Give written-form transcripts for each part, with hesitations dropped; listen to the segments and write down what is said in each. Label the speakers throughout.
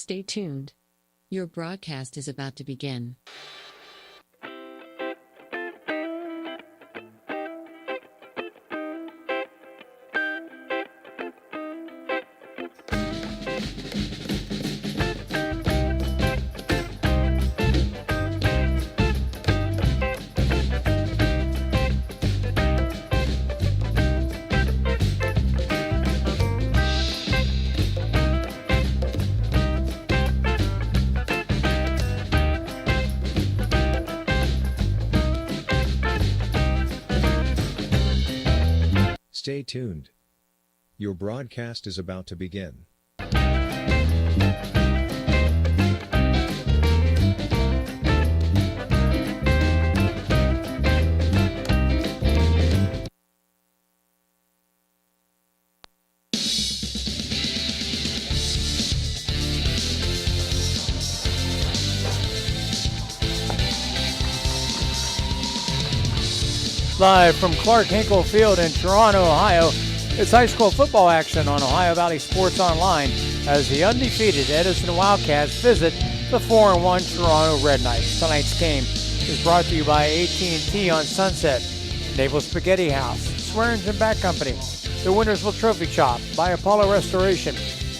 Speaker 1: Stay tuned. Your broadcast is about to begin.
Speaker 2: Stay tuned. Your broadcast is about to begin.
Speaker 3: Live from Clark Hinkle Field in Toronto, Ohio, it's high school football action on Ohio Valley Sports Online as the undefeated Edison Wildcats visit the 4-1 Toronto Red Knights. Tonight's game is brought to you by AT&T on Sunset, Naval Spaghetti House, Swearingen Bat Company, the Wintersville Trophy Shop, by Apollo Restoration,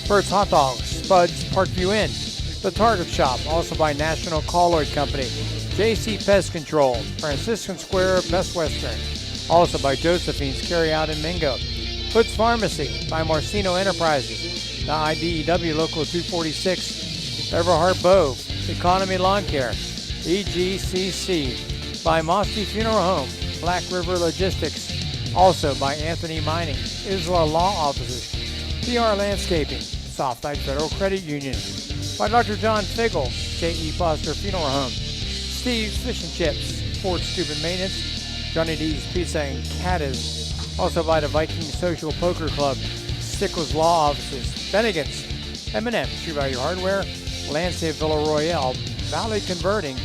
Speaker 3: Bert's Hot Dogs, Spud's Parkview Inn, the Target Shop, also by National Colloid Company, JC Pest Control, Franciscan Square, Best Western, also by Josephine's Carryout in Mingo, Hood's Pharmacy by Marcino Enterprises, the IBEW Local 246, Everhart Bove, Economy Lawn Care, EGCC by Mossy Funeral Home, Black River Logistics, also by Anthony Mining, Isla Law Offices, PR Landscaping, Softite Federal Credit Union, by Dr. John Figgle, J.E. Foster Funeral Home, Steve's Fish and Chips, Ford Stupid Maintenance, Johnny D's Pizza and Caddies, also by the Viking Social Poker Club, Stickles Law Offices, Bennigan's, M&M, True Value Hardware, Landscape Villa Royale, Valley Converting,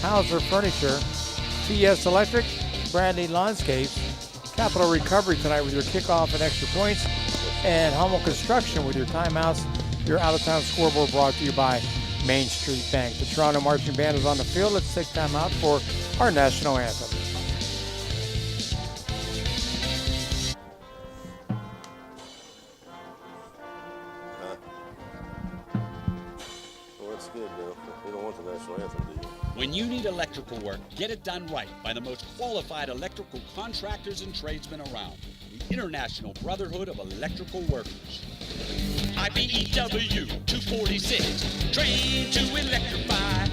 Speaker 3: Hauser Furniture, TS Electric, Bradley Landscapes, Capital Recovery tonight with your kickoff and extra points, and Hummel Construction with your timeouts. Your out-of-town scoreboard brought to you by Main Street Bank. The Toronto Marching Band is on the field. Let's take time out for our national anthem.
Speaker 4: Well, that's good, Bill. You don't want the national anthem, do you?
Speaker 5: When you need electrical work, get it done right by the most qualified electrical contractors and tradesmen around. The International Brotherhood of Electrical Workers. IBEW 246, trained to electrify.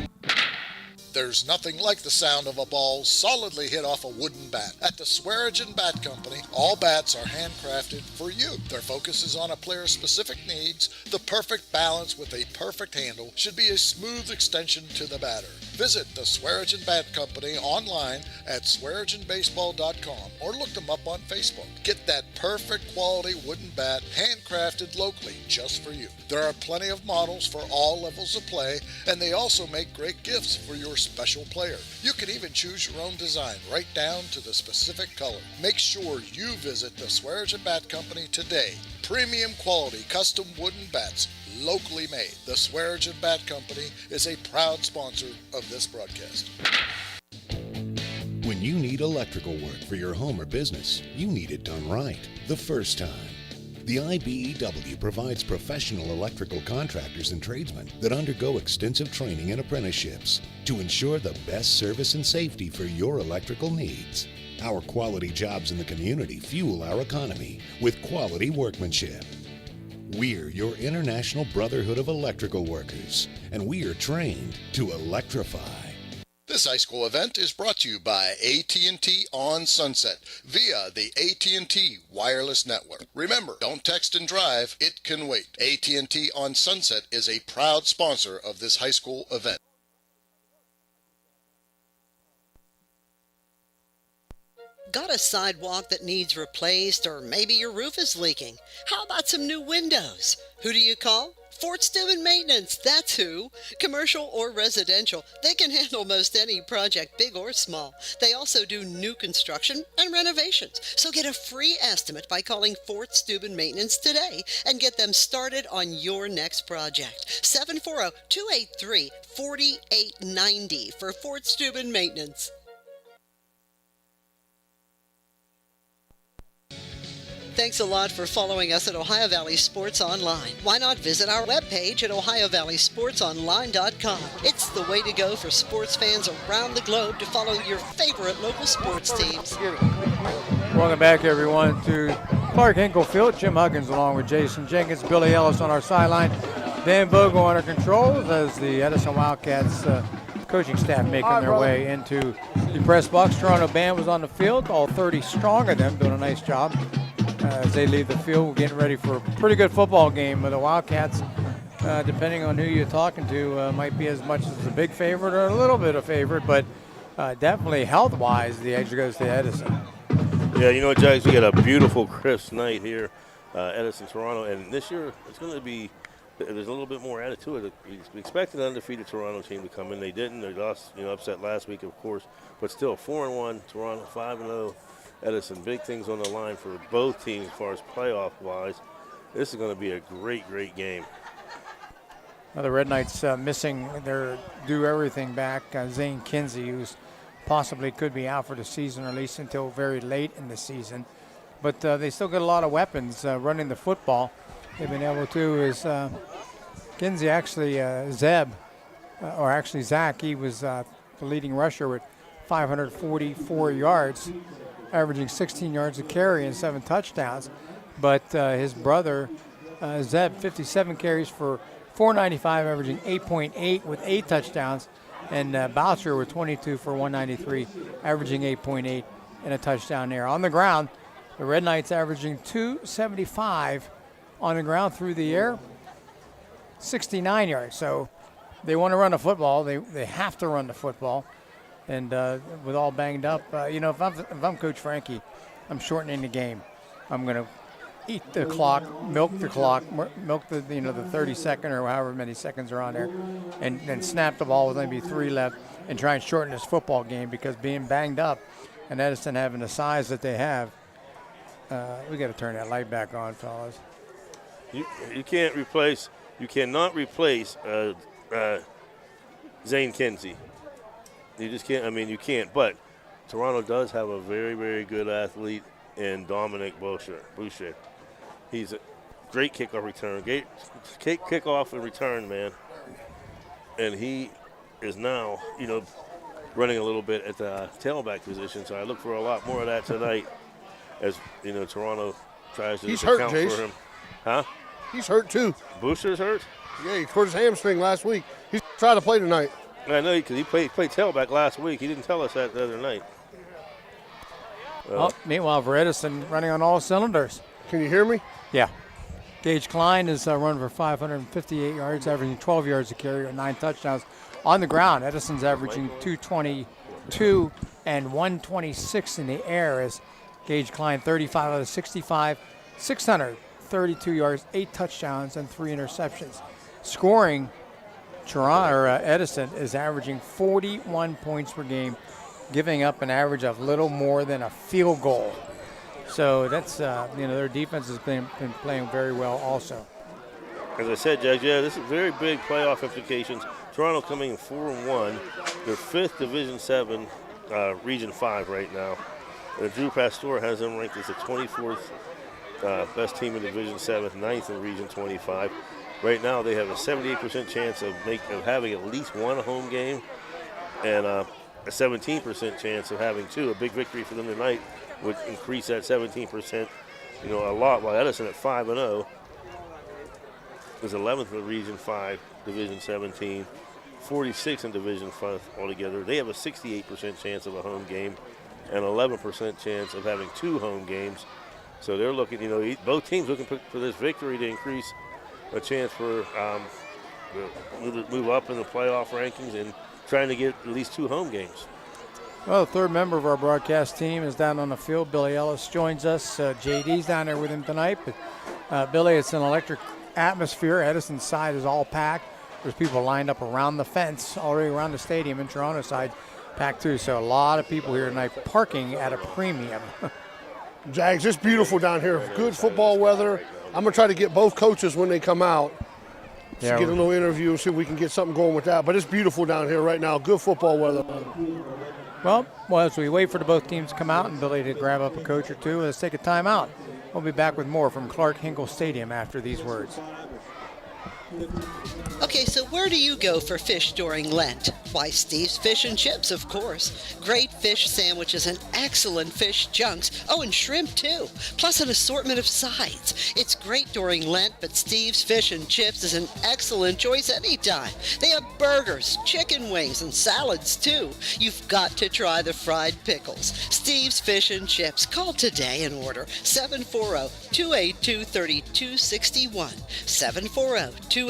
Speaker 6: There's nothing like the sound of a ball solidly hit off a wooden bat. At the Swearingen Bat Company, all bats are handcrafted for you. Their focus is on a player's specific needs. The perfect balance with a perfect handle should be a smooth extension to the batter. Visit the Swearingen Bat Company online at swearingenbaseball.com or look them up on Facebook. Get that perfect quality wooden bat handcrafted locally just for you. There are plenty of models for all levels of play, and they also make great gifts for your special player. You can even choose your own design right down to the specific color. Make sure you visit the Swearingen Bat Company today. Premium quality custom wooden bats, locally made. The Swearingen Bat Company is a proud sponsor of this broadcast.
Speaker 7: When you need electrical work for your home or business, you need it done right the first time. The IBEW provides professional electrical contractors and tradesmen that undergo extensive training and apprenticeships to ensure the best service and safety for your electrical needs. Our quality jobs in the community fuel our economy with quality workmanship. We're your International Brotherhood of Electrical Workers, and we are trained to electrify.
Speaker 6: This high school event is brought to you by AT&T on Sunset via the AT&T wireless network. Remember, don't text and drive, it can wait. AT&T on Sunset is a proud sponsor of this high school event.
Speaker 8: Got a sidewalk that needs replaced, or maybe your roof is leaking? How about some new windows? Who do you call? Fort Steuben Maintenance, that's who. Commercial or residential, they can handle most any project, big or small. They also do new construction and renovations. So get a free estimate by calling Fort Steuben Maintenance today and get them started on your next project. 740-283-4890 for Fort Steuben Maintenance. Thanks a lot for following us at Ohio Valley Sports Online. Why not visit our webpage at ohiovalleysportsonline.com. It's the way to go for sports fans around the globe to follow your favorite local sports teams.
Speaker 3: Welcome back, everyone, to Clark Hinkle Field. Jim Huggins along with Jason Jenkins, Billy Ellis on our sideline, Dan Bogle on our controls as the Edison Wildcats coaching staff making their way into the press box. Toronto band was on the field, all 30 strong of them, doing a nice job. As they leave the field, we're getting ready for a pretty good football game. The Wildcats, depending on who you're talking to, might be as much as a big favorite or a little bit of favorite, but definitely health-wise, the edge goes to Edison.
Speaker 4: Yeah, you know, Jags, we got a beautiful, crisp night here, Edison, Toronto, and this year it's going to be, there's a little bit more added to it. We expected an undefeated Toronto team to come in. They didn't. They lost, upset last week, of course, but still 4-1, Toronto 5-0. Edison, big things on the line for both teams as far as playoff-wise. This is going to be a great, great game.
Speaker 3: Well, the Red Knights missing their do-everything back, Zane Kinsey, who's possibly could be out for the season, or at least until very late in the season. But they still got a lot of weapons running the football. They've been able to is Kinsey actually, Zach, he was the leading rusher with 544 yards. Averaging 16 yards a carry and 7 touchdowns. But his brother, Zeb, 57 carries for 495, averaging 8.8 with 8 touchdowns. And Boucher with 22 for 193, averaging 8.8 and a touchdown there. On the ground, the Red Knights averaging 275 on the ground through the air, 69 yards. So they want to run the football. They have to run the football. And with all banged up, if I'm Coach Frankie, I'm shortening the game. I'm going to eat the clock, milk the 30-second or however many seconds are on there, and snap the ball with maybe 3 left and try and shorten this football game, because being banged up and Edison having the size that they have, we got to turn that light back on, fellas.
Speaker 4: You cannot replace Zane Kinsey. You just can't. You can't. But Toronto does have a very, very good athlete in Dominic Boucher. He's a great kickoff return. Great kickoff and return, man. And he is now, running a little bit at the tailback position. So I look for a lot more of that tonight as, Toronto tries to account for him. Huh?
Speaker 9: He's hurt, too.
Speaker 4: Boucher's hurt?
Speaker 9: Yeah, he tore his hamstring last week. He's trying to play tonight.
Speaker 4: I know, because he played tailback last week. He didn't tell us that the other night.
Speaker 3: Meanwhile, for Edison, running on all cylinders.
Speaker 9: Can you hear me?
Speaker 3: Yeah. Gage Klein is running for 558 yards, averaging 12 yards a carry with 9 touchdowns. On the ground, Edison's averaging 222 and 126 in the air, as Gage Klein 35 out of 65, 632 yards, 8 touchdowns, and 3 interceptions. Scoring, Edison is averaging 41 points per game, giving up an average of little more than a field goal. So that's, their defense has been playing very well also.
Speaker 4: As I said, Judge, this is very big playoff implications. Toronto coming in 4-1. They're 5th Division 7, Region 5 right now. Drew Pastor has them ranked as the 24th best team in Division 7, 9th in Region 25. Right now, they have a 78% chance of having at least one home game, and a 17% chance of having 2. A big victory for them tonight would increase that 17%, a lot. While Edison at 5-0 is 11th in Region 5, Division 17, 46 in Division 5 altogether. They have a 68% chance of a home game, and 11% chance of having 2 home games. So they're looking, both teams looking for this victory to increase a chance for move up in the playoff rankings and trying to get at least 2 home games.
Speaker 3: Well, the third member of our broadcast team is down on the field. Billy Ellis joins us. JD's down there with him tonight. But Billy, it's an electric atmosphere. Edison's side is all packed. There's people lined up around the fence, already around the stadium, and Toronto side packed too. So a lot of people here tonight, parking at a premium.
Speaker 9: Jags, it's beautiful down here. Good football weather. I'm going to try to get both coaches when they come out.
Speaker 3: Yeah,
Speaker 9: Get a little interview and see if we can get something going with that. But it's beautiful down here right now. Good football weather.
Speaker 3: Well, as we wait for the both teams to come out and Billy to grab up a coach or two, let's take a timeout. We'll be back with more from Clark Hinkle Stadium after these words.
Speaker 8: Okay, so where do you go for fish during Lent? Why, Steve's Fish and Chips, of course. Great fish sandwiches and excellent fish junks. Oh, and shrimp, too. Plus an assortment of sides. It's great during Lent, but Steve's Fish and Chips is an excellent choice anytime. They have burgers, chicken wings, and salads, too. You've got to try the fried pickles. Steve's Fish and Chips. Call today and order 740-282-3261. 740-282-3261.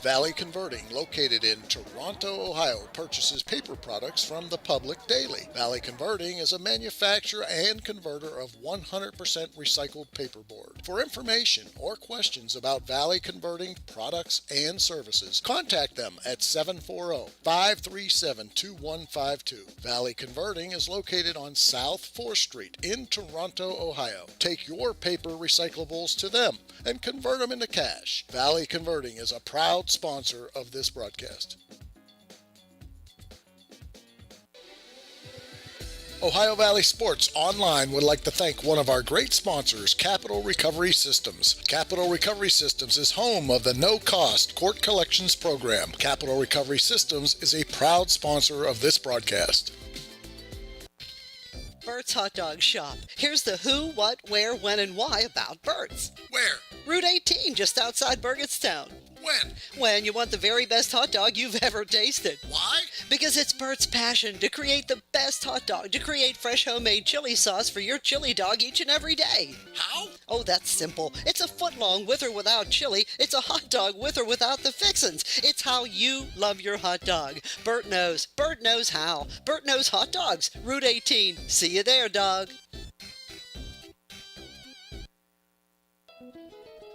Speaker 6: Valley Converting, located in Toronto, Ohio, purchases paper products from the public daily. Valley Converting is a manufacturer and converter of 100% recycled paperboard. For information or questions about Valley Converting products and services, contact them at 740-537-2152. Valley Converting is located on South 4th Street in Toronto, Ohio. Take your paper recyclables to them and convert them into cash. Valley Converting is a proud sponsor of this broadcast. Ohio Valley Sports Online would like to thank one of our great sponsors, Capital Recovery Systems. Capital Recovery Systems is home of the no-cost court collections program. Capital Recovery Systems is a proud sponsor of this broadcast.
Speaker 8: Bert's Hot Dog Shop. Here's the who, what, where, when, and why about Bert's.
Speaker 6: Where?
Speaker 8: Route 18, just outside Burgettstown.
Speaker 6: When?
Speaker 8: When you want the very best hot dog you've ever tasted.
Speaker 6: Why?
Speaker 8: Because it's Bert's passion to create the best hot dog, to create fresh homemade chili sauce for your chili dog each and every day.
Speaker 6: How?
Speaker 8: Oh, that's simple. It's a foot long with or without chili. It's a hot dog with or without the fixins. It's how you love your hot dog. Bert knows. Bert knows how. Bert knows hot dogs. Route 18. See you there, dog.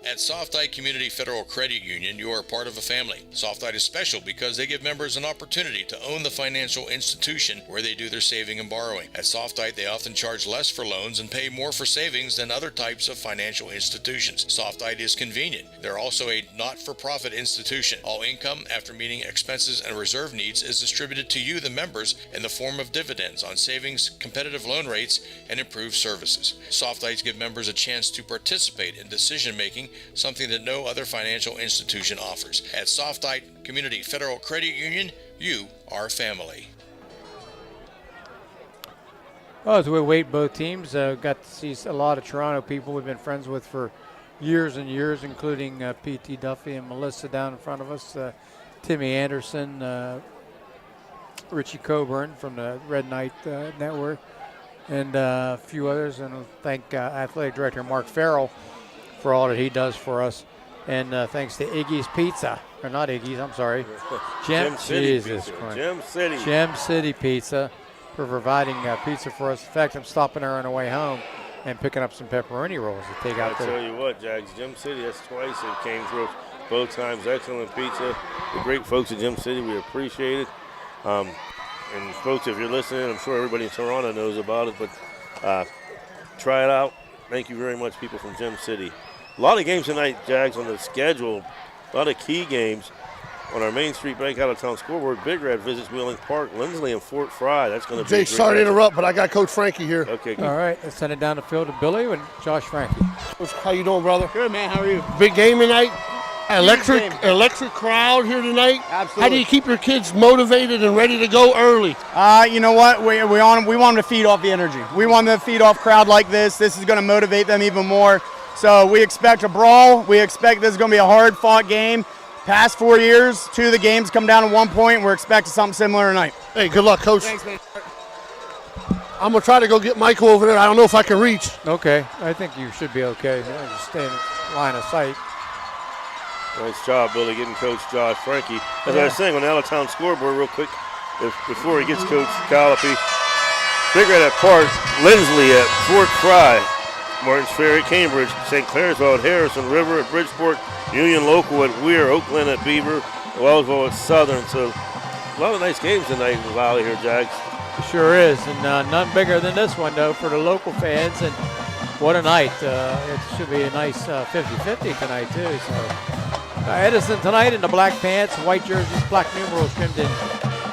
Speaker 10: At Softite Community Federal Credit Union, you are part of a family. Softite is special because they give members an opportunity to own the financial institution where they do their saving and borrowing. At Softite, they often charge less for loans and pay more for savings than other types of financial institutions. Softite is convenient. They're also a not-for-profit institution. All income, after meeting expenses and reserve needs, is distributed to you, the members, in the form of dividends on savings, competitive loan rates, and improved services. Softites give members a chance to participate in decision-making, something that no other financial institution offers. At Softite Community Federal Credit Union, you are family.
Speaker 3: Well, as we wait both teams, got to see a lot of Toronto people we've been friends with for years and years, including P.T. Duffy and Melissa down in front of us, Timmy Anderson, Richie Coburn from the Red Knight Network, and a few others. And I'll thank Athletic Director Mark Farrell for all that he does for us. And thanks to Iggy's Pizza. Or not Iggy's, I'm sorry.
Speaker 4: Gem City
Speaker 3: Jesus
Speaker 4: Pizza.
Speaker 3: Christ.
Speaker 4: Gem City.
Speaker 3: Gem City Pizza for providing pizza for us. In fact, I'm stopping there on the way home and picking up some pepperoni rolls to take out
Speaker 4: I
Speaker 3: there.
Speaker 4: tell you what, Jags, Gem City, that's twice it came through. Both times, excellent pizza. The great folks at Gem City, we appreciate it. And folks, if you're listening, I'm sure everybody in Toronto knows about it, but try it out. Thank you very much, people from Gem City. A lot of games tonight, Jags, on the schedule. A lot of key games on our Main Street Bank out-of-town scoreboard. Big Red visits Wheeling Park, Lindsley, and Fort Fry. That's going to be
Speaker 9: Jay, sorry to interrupt, but I got Coach Frankie here.
Speaker 4: Okay, good.
Speaker 3: All right, let's send it down the field to Billy and Josh Frankie.
Speaker 9: Coach, how you doing, brother?
Speaker 11: Good, man. How are you?
Speaker 9: Big game tonight. Electric
Speaker 11: game.
Speaker 9: crowd here tonight.
Speaker 11: Absolutely.
Speaker 9: How do you keep your kids motivated and ready to go early?
Speaker 11: You know what? We want them to feed off the energy. We want them to feed off crowd like this. This is going to motivate them even more. So we expect a brawl. We expect this is going to be a hard-fought game. Past 4 years, 2 of the games come down to 1 point. We're expecting something similar tonight.
Speaker 9: Hey, good luck, Coach.
Speaker 11: Thanks, man.
Speaker 9: I'm going to try to go get Michael over there. I don't know if I can reach.
Speaker 3: Okay, I think you should be okay. Just stay in line of sight.
Speaker 4: Nice job, Billy, getting Coach Josh Frankie. As I was saying, on the out-of-town scoreboard real quick, before he gets Coach Callipy, Big Red at Park, Lindsley at Fort Fry, Martins Ferry at Cambridge, St. Clairsville at Harrison, River at Bridgeport, Union Local at Weir, Oakland at Beaver, Wellsville at Southern. So a lot of nice games tonight in the Valley here, Jags.
Speaker 3: Sure is, and none bigger than this one, though, for the local fans. And what a night. It should be a nice 50-50 tonight, too. So Edison tonight in the black pants, white jerseys, black numerals trimmed in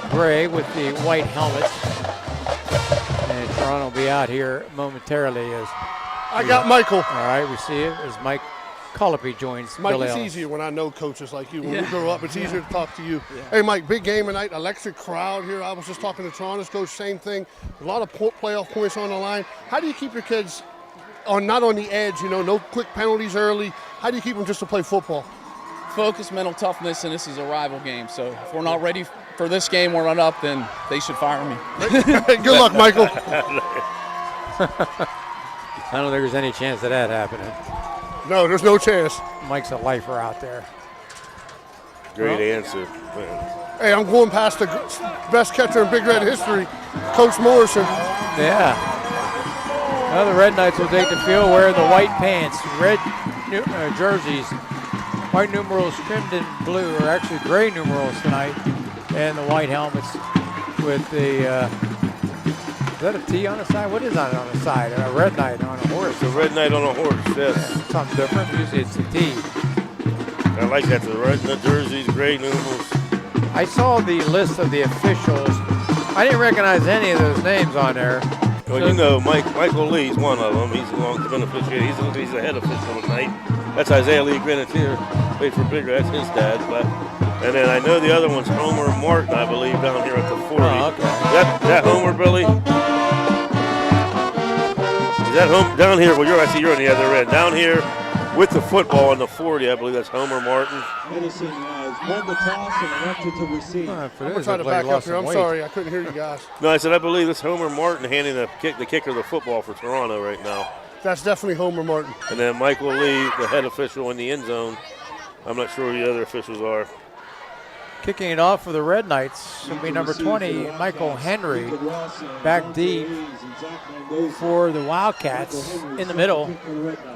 Speaker 3: gray with the white helmets. And Toronto will be out here momentarily.
Speaker 9: I got Michael.
Speaker 3: All right, we see it as Mike Colopy joins
Speaker 9: Mike,
Speaker 3: Billy
Speaker 9: it's
Speaker 3: Ellis.
Speaker 9: easier when I know coaches like you. When we grow up, it's easier to talk to you. Hey, Mike, big game tonight, electric crowd here. I was just talking to Toronto's coach, same thing. A lot of playoff points on the line. How do you keep your kids not on the edge, no quick penalties early? How do you keep them just to play football?
Speaker 12: Focus, mental toughness, and this is a rival game. So if we're not ready for this game, we're not up, then they should fire me.
Speaker 9: Good luck, Michael.
Speaker 3: I don't think there's any chance of that happening.
Speaker 9: No, there's no chance.
Speaker 3: Mike's a lifer out there.
Speaker 4: Great answer.
Speaker 9: Hey, I'm going past the best catcher in Big Red history, Coach Morrison.
Speaker 3: Yeah. Well, the Red Knights will take the field wearing the white pants, red jerseys, white numerals trimmed in blue, or actually gray numerals tonight, and the white helmets with the, is that a T on the side? What is on the side? A Red Knight on a horse.
Speaker 4: It's a Red Knight on a horse, yes.
Speaker 3: Yeah, something different. Usually it's a T.
Speaker 4: I like that, the red jerseys, gray numerals.
Speaker 3: I saw the list of the officials. I didn't recognize any of those names on there.
Speaker 4: Well, Michael Lee's one of them. He's been officiating. He's the head official tonight. That's Isaiah Lee Grenadier. Played for Big Red. That's his dad. And then I know the other one's Homer Martin, I believe, down here at the 40.
Speaker 3: Oh, okay.
Speaker 4: That Homer, Billy? Is that home down here? Well, I see you're on the other end. Down here with the football on the 40, I believe that's Homer Martin.
Speaker 13: Edison won the toss and elected to receive.
Speaker 9: I'm going to try to back up here. I'm sorry, I couldn't hear you guys.
Speaker 4: No, I said I believe it's Homer Martin handing the kicker the football for Toronto right now.
Speaker 9: That's definitely Homer Martin.
Speaker 4: And then Michael Lee, the head official in the end zone. I'm not sure who the other officials are.
Speaker 3: Kicking it off for the Red Knights will be number 20, Michael Henry, back deep for the Wildcats. In the middle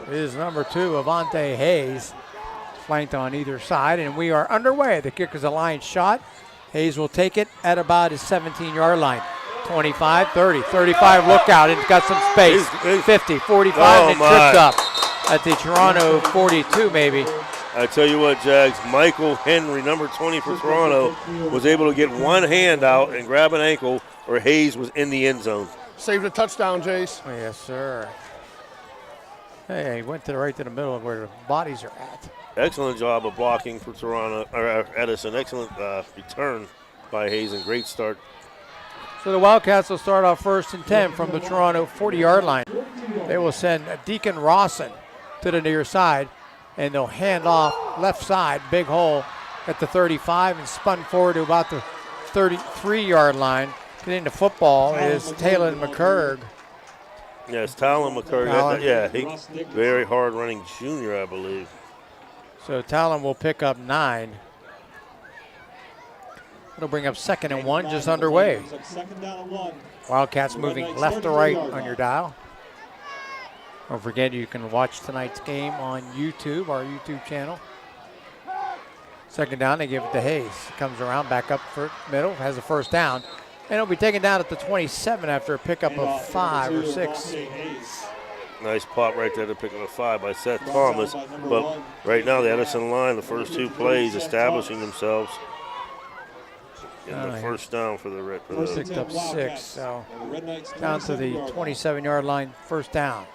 Speaker 3: is number 2, Avante Hayes, flanked on either side, and we are underway. The kick is a line shot. Hayes will take it at about his 17-yard line. 25, 30, 35, look out, it's got some space. 50, 45, and tripped up at the Toronto 42 maybe.
Speaker 4: I tell you what, Jags, Michael Henry, number 20 for Toronto, was able to get one hand out and grab an ankle, or Hayes was in the end zone.
Speaker 9: Saved a touchdown, Jace.
Speaker 3: Oh, yes, sir. Hey, he went to the middle of where the bodies are at.
Speaker 4: Excellent job of blocking for Toronto, or Edison. Excellent return by Hayes and great start.
Speaker 3: So the Wildcats will start off 1st and 10 from the Toronto 40-yard line. They will send Deacon Rawson to the near side, and they'll hand off left side, big hole at the 35, and spun forward to about the 33-yard line. Getting the football is Talon McCurg.
Speaker 4: Yes, Talon McCurg. He very hard running junior, I believe.
Speaker 3: So Talon will pick up 9. It'll bring up 2nd and 1, just underway. Wildcats moving left to right on your dial. Don't forget you can watch tonight's game on YouTube, our YouTube channel. 2nd down, they give it to Hayes. Comes around, back up for middle, has a 1st down. And it'll be taken down at the 27 after a pickup of 5 or 6.
Speaker 4: Nice pop right there to pick up a 5 by Seth Thomas. But right now the Edison line, the first 2 plays establishing themselves. Getting the 1st down for the Red.
Speaker 3: Picked up 6, so down to the 27-yard line, 1st down.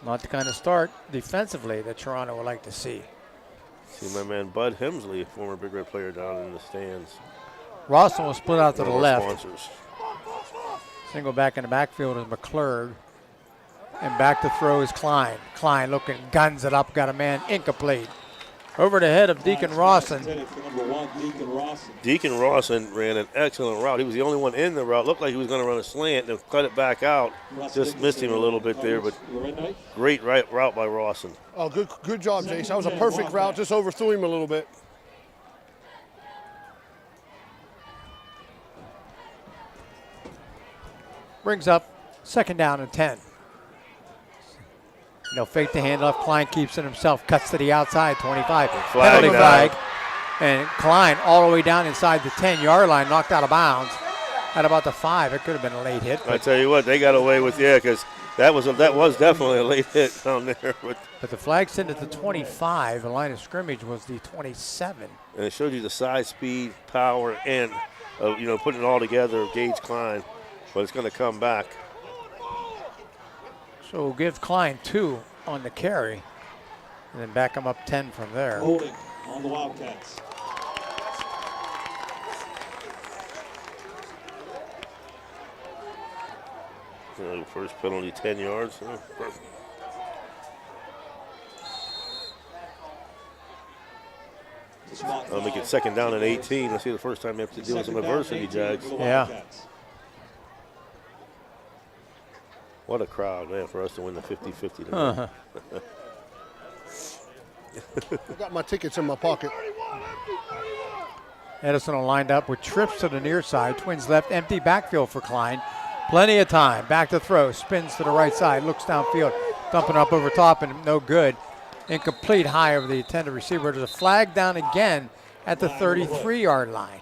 Speaker 3: Not the kind of start defensively that Toronto would like to see.
Speaker 4: See my man Bud Hemsley, former Big Red player, down in the stands.
Speaker 3: Rawson will split out to the left.
Speaker 4: Sponsors.
Speaker 3: Single back in the backfield is McClurg. And back to throw is Klein. Klein looking, guns it up, got a man incomplete. Over the head of Deacon Rawson.
Speaker 4: Deacon Rawson ran an excellent route. He was the only one in the route. Looked like he was going to run a slant and cut it back out. Just missed him a little bit there, but great route by Rawson.
Speaker 9: Oh, good job, Jace. That was a perfect route. Just overthrew him a little bit.
Speaker 3: Brings up second down and 10. Fake the handoff. Klein keeps it himself, cuts to the outside, 25. Penalty flag. And Klein all the way down inside the 10-yard line, knocked out of bounds at about the 5. It could have been a late hit.
Speaker 4: I tell you what, they got away with, because that was definitely a late hit down there.
Speaker 3: But the flag sent at the 25. The line of scrimmage was the 27.
Speaker 4: And it showed you the size, speed, power, and, putting it all together of Gage Klein. But it's going to come back.
Speaker 3: So we'll give Klein 2 on the carry and then back him up 10 from there.
Speaker 13: Holding on the Wildcats.
Speaker 4: First penalty, 10 yards. I'll make it second down and 18. Let's see the first time they have to deal with some adversity, Jags.
Speaker 3: Yeah.
Speaker 4: What a crowd, man, for us to win the 50-50 tonight.
Speaker 9: I've got my tickets in my pocket.
Speaker 3: Edison will lined up with trips to the near side. Twins left, empty backfield for Klein. Plenty of time. Back to throw. Spins to the right side. Looks downfield. Dumping up over top and no good. Incomplete high over the intended receiver. There's a flag down again at the 33-yard line.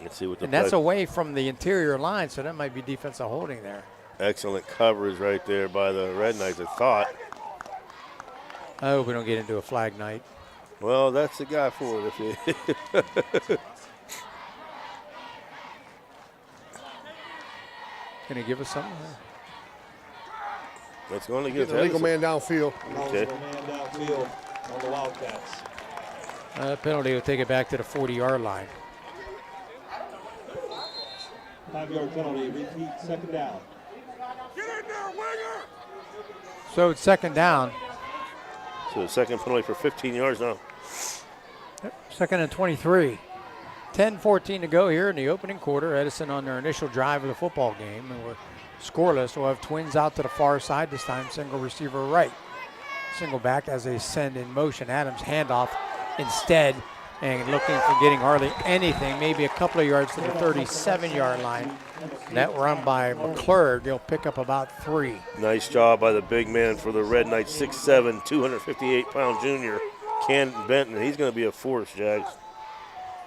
Speaker 4: Let's see what
Speaker 3: and that's away from the interior line, so that might be defensive holding there.
Speaker 4: Excellent coverage right there by the Red Knights, I thought.
Speaker 3: I hope we don't get into a flag night.
Speaker 4: Well, that's the guy for it.
Speaker 3: Can he give us something?
Speaker 4: That's going to give
Speaker 9: the legal man downfield.
Speaker 4: Okay.
Speaker 13: On the Wildcats.
Speaker 3: Penalty will take it back to the 40-yard line.
Speaker 13: 5-yard penalty. Repeat, second down.
Speaker 9: Get in there, winger!
Speaker 3: So it's second down.
Speaker 4: So second penalty for 15 yards now.
Speaker 3: Yep, second and 23. 10-14 to go here in the opening quarter. Edison on their initial drive of the football game. And we're scoreless. We'll have Twins out to the far side this time. Single receiver right. Single back as they send in motion. Adams handoff instead. And looking for getting hardly anything. Maybe a couple of yards to the 37-yard line. That run by McClurg. He'll pick up about 3.
Speaker 4: Nice job by the big man for the Red Knights. 6'7", 258-pound junior. Canton Benton. He's going to be a force, Jags.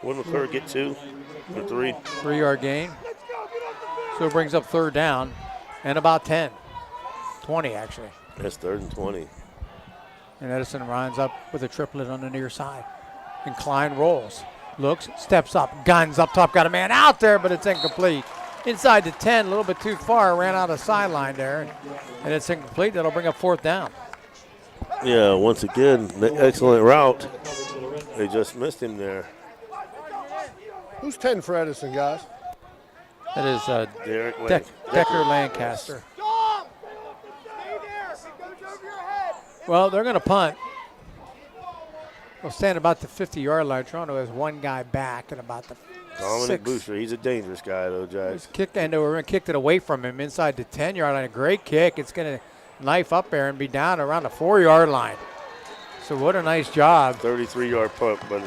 Speaker 4: Wouldn't McClurg get 2 or 3?
Speaker 3: 3-yard gain. So it brings up third down and about 10. 20, actually.
Speaker 4: That's third and 20.
Speaker 3: And Edison runs up with a triplet on the near side. And Klein rolls. Looks, steps up, guns up top. Got a man out there, but it's incomplete. Inside the 10, a little bit too far. Ran out of sideline there. And it's incomplete. That'll bring up fourth down.
Speaker 4: Yeah, once again, the excellent route. They just missed him there.
Speaker 9: Who's 10 for Edison, guys?
Speaker 3: That is Decker Lancaster. Well, they're going to punt. They'll stand about the 50-yard line. Toronto has one guy back and about the
Speaker 4: Dominic
Speaker 3: 6.
Speaker 4: Booster, he's a dangerous guy, though, Jags.
Speaker 3: Kicked and over and kicked it away from him inside the 10-yard line. A great kick. It's going to knife up there and be down around the 4-yard line. So what a nice job.
Speaker 4: 33-yard punt, buddy.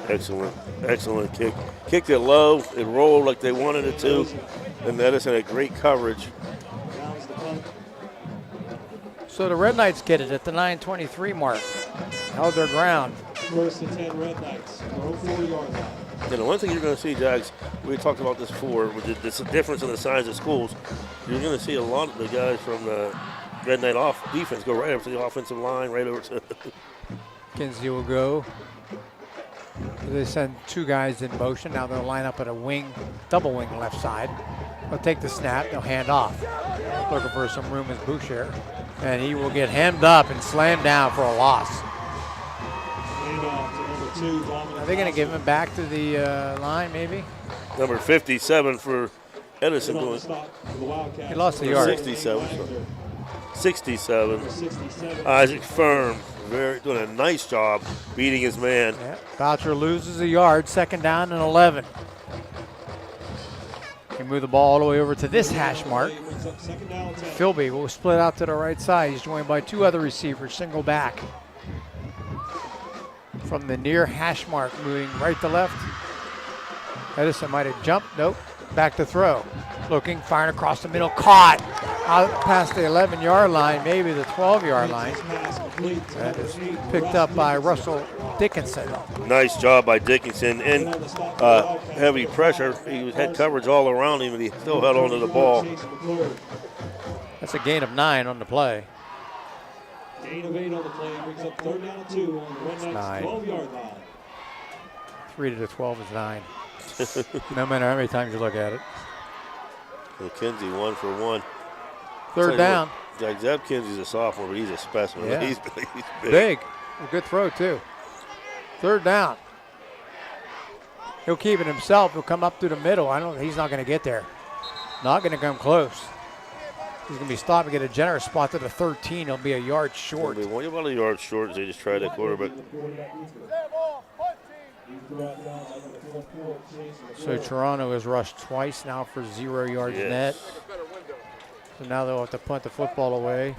Speaker 4: Excellent kick. Kicked it low. It rolled like they wanted it to. And Edison had great coverage.
Speaker 3: So the Red Knights get it at the 9:23 mark. Held their ground.
Speaker 13: First and 10 Red Knights. 4-yard line.
Speaker 4: And the one thing you're going to see, Jags, we talked about this before, with the difference in the size of schools. You're going to see a lot of the guys from the Red Knight defense go right over to the offensive line, right over to.
Speaker 3: Kinsey will go. They send 2 guys in motion. Now they'll line up at a wing, double wing left side. They'll take the snap. They'll hand off. Looking for some room is Boucher. And he will get hemmed up and slammed down for a loss. Are they going to give him back to the line, maybe?
Speaker 4: Number 57 for Edison.
Speaker 3: He lost the yard.
Speaker 4: 67. Isaac Firm doing a nice job beating his man.
Speaker 3: Yeah. Boucher loses a yard, second down and 11. He moved the ball all the way over to this hash mark. Philby will split out to the right side. He's joined by 2 other receivers, single back. From the near hash mark, moving right to left. Edison might have jumped. Nope. Back to throw. Looking, firing across the middle. Caught. Out past the 11-yard line, maybe the 12-yard line. That is picked up by Russell Dickinson.
Speaker 4: Nice job by Dickinson. In heavy pressure, he had coverage all around him, and he still held onto the ball.
Speaker 3: That's a gain of 9 on the play.
Speaker 13: Gain of 8 on the play brings up 3rd down and 2 on the Red Knights 12-yard line.
Speaker 3: 3 to the 12 is 9. No matter how many times you look at it.
Speaker 4: McKenzie 1 for 1.
Speaker 3: 3rd down.
Speaker 4: Jack Zeb Kinsey's a sophomore, but he's a specimen.
Speaker 3: Yeah.
Speaker 4: He's big.
Speaker 3: Big. A good throw, too. 3rd down. He'll keep it himself. He'll come up through the middle. He's not going to get there. Not going to come close. He's going to be stopped and get a generous spot to the 13. He'll be a yard short.
Speaker 4: What about a yard short? They just tried that quarterback.
Speaker 3: So Toronto has rushed twice now for 0 yards net. So now they'll have to punt the football away.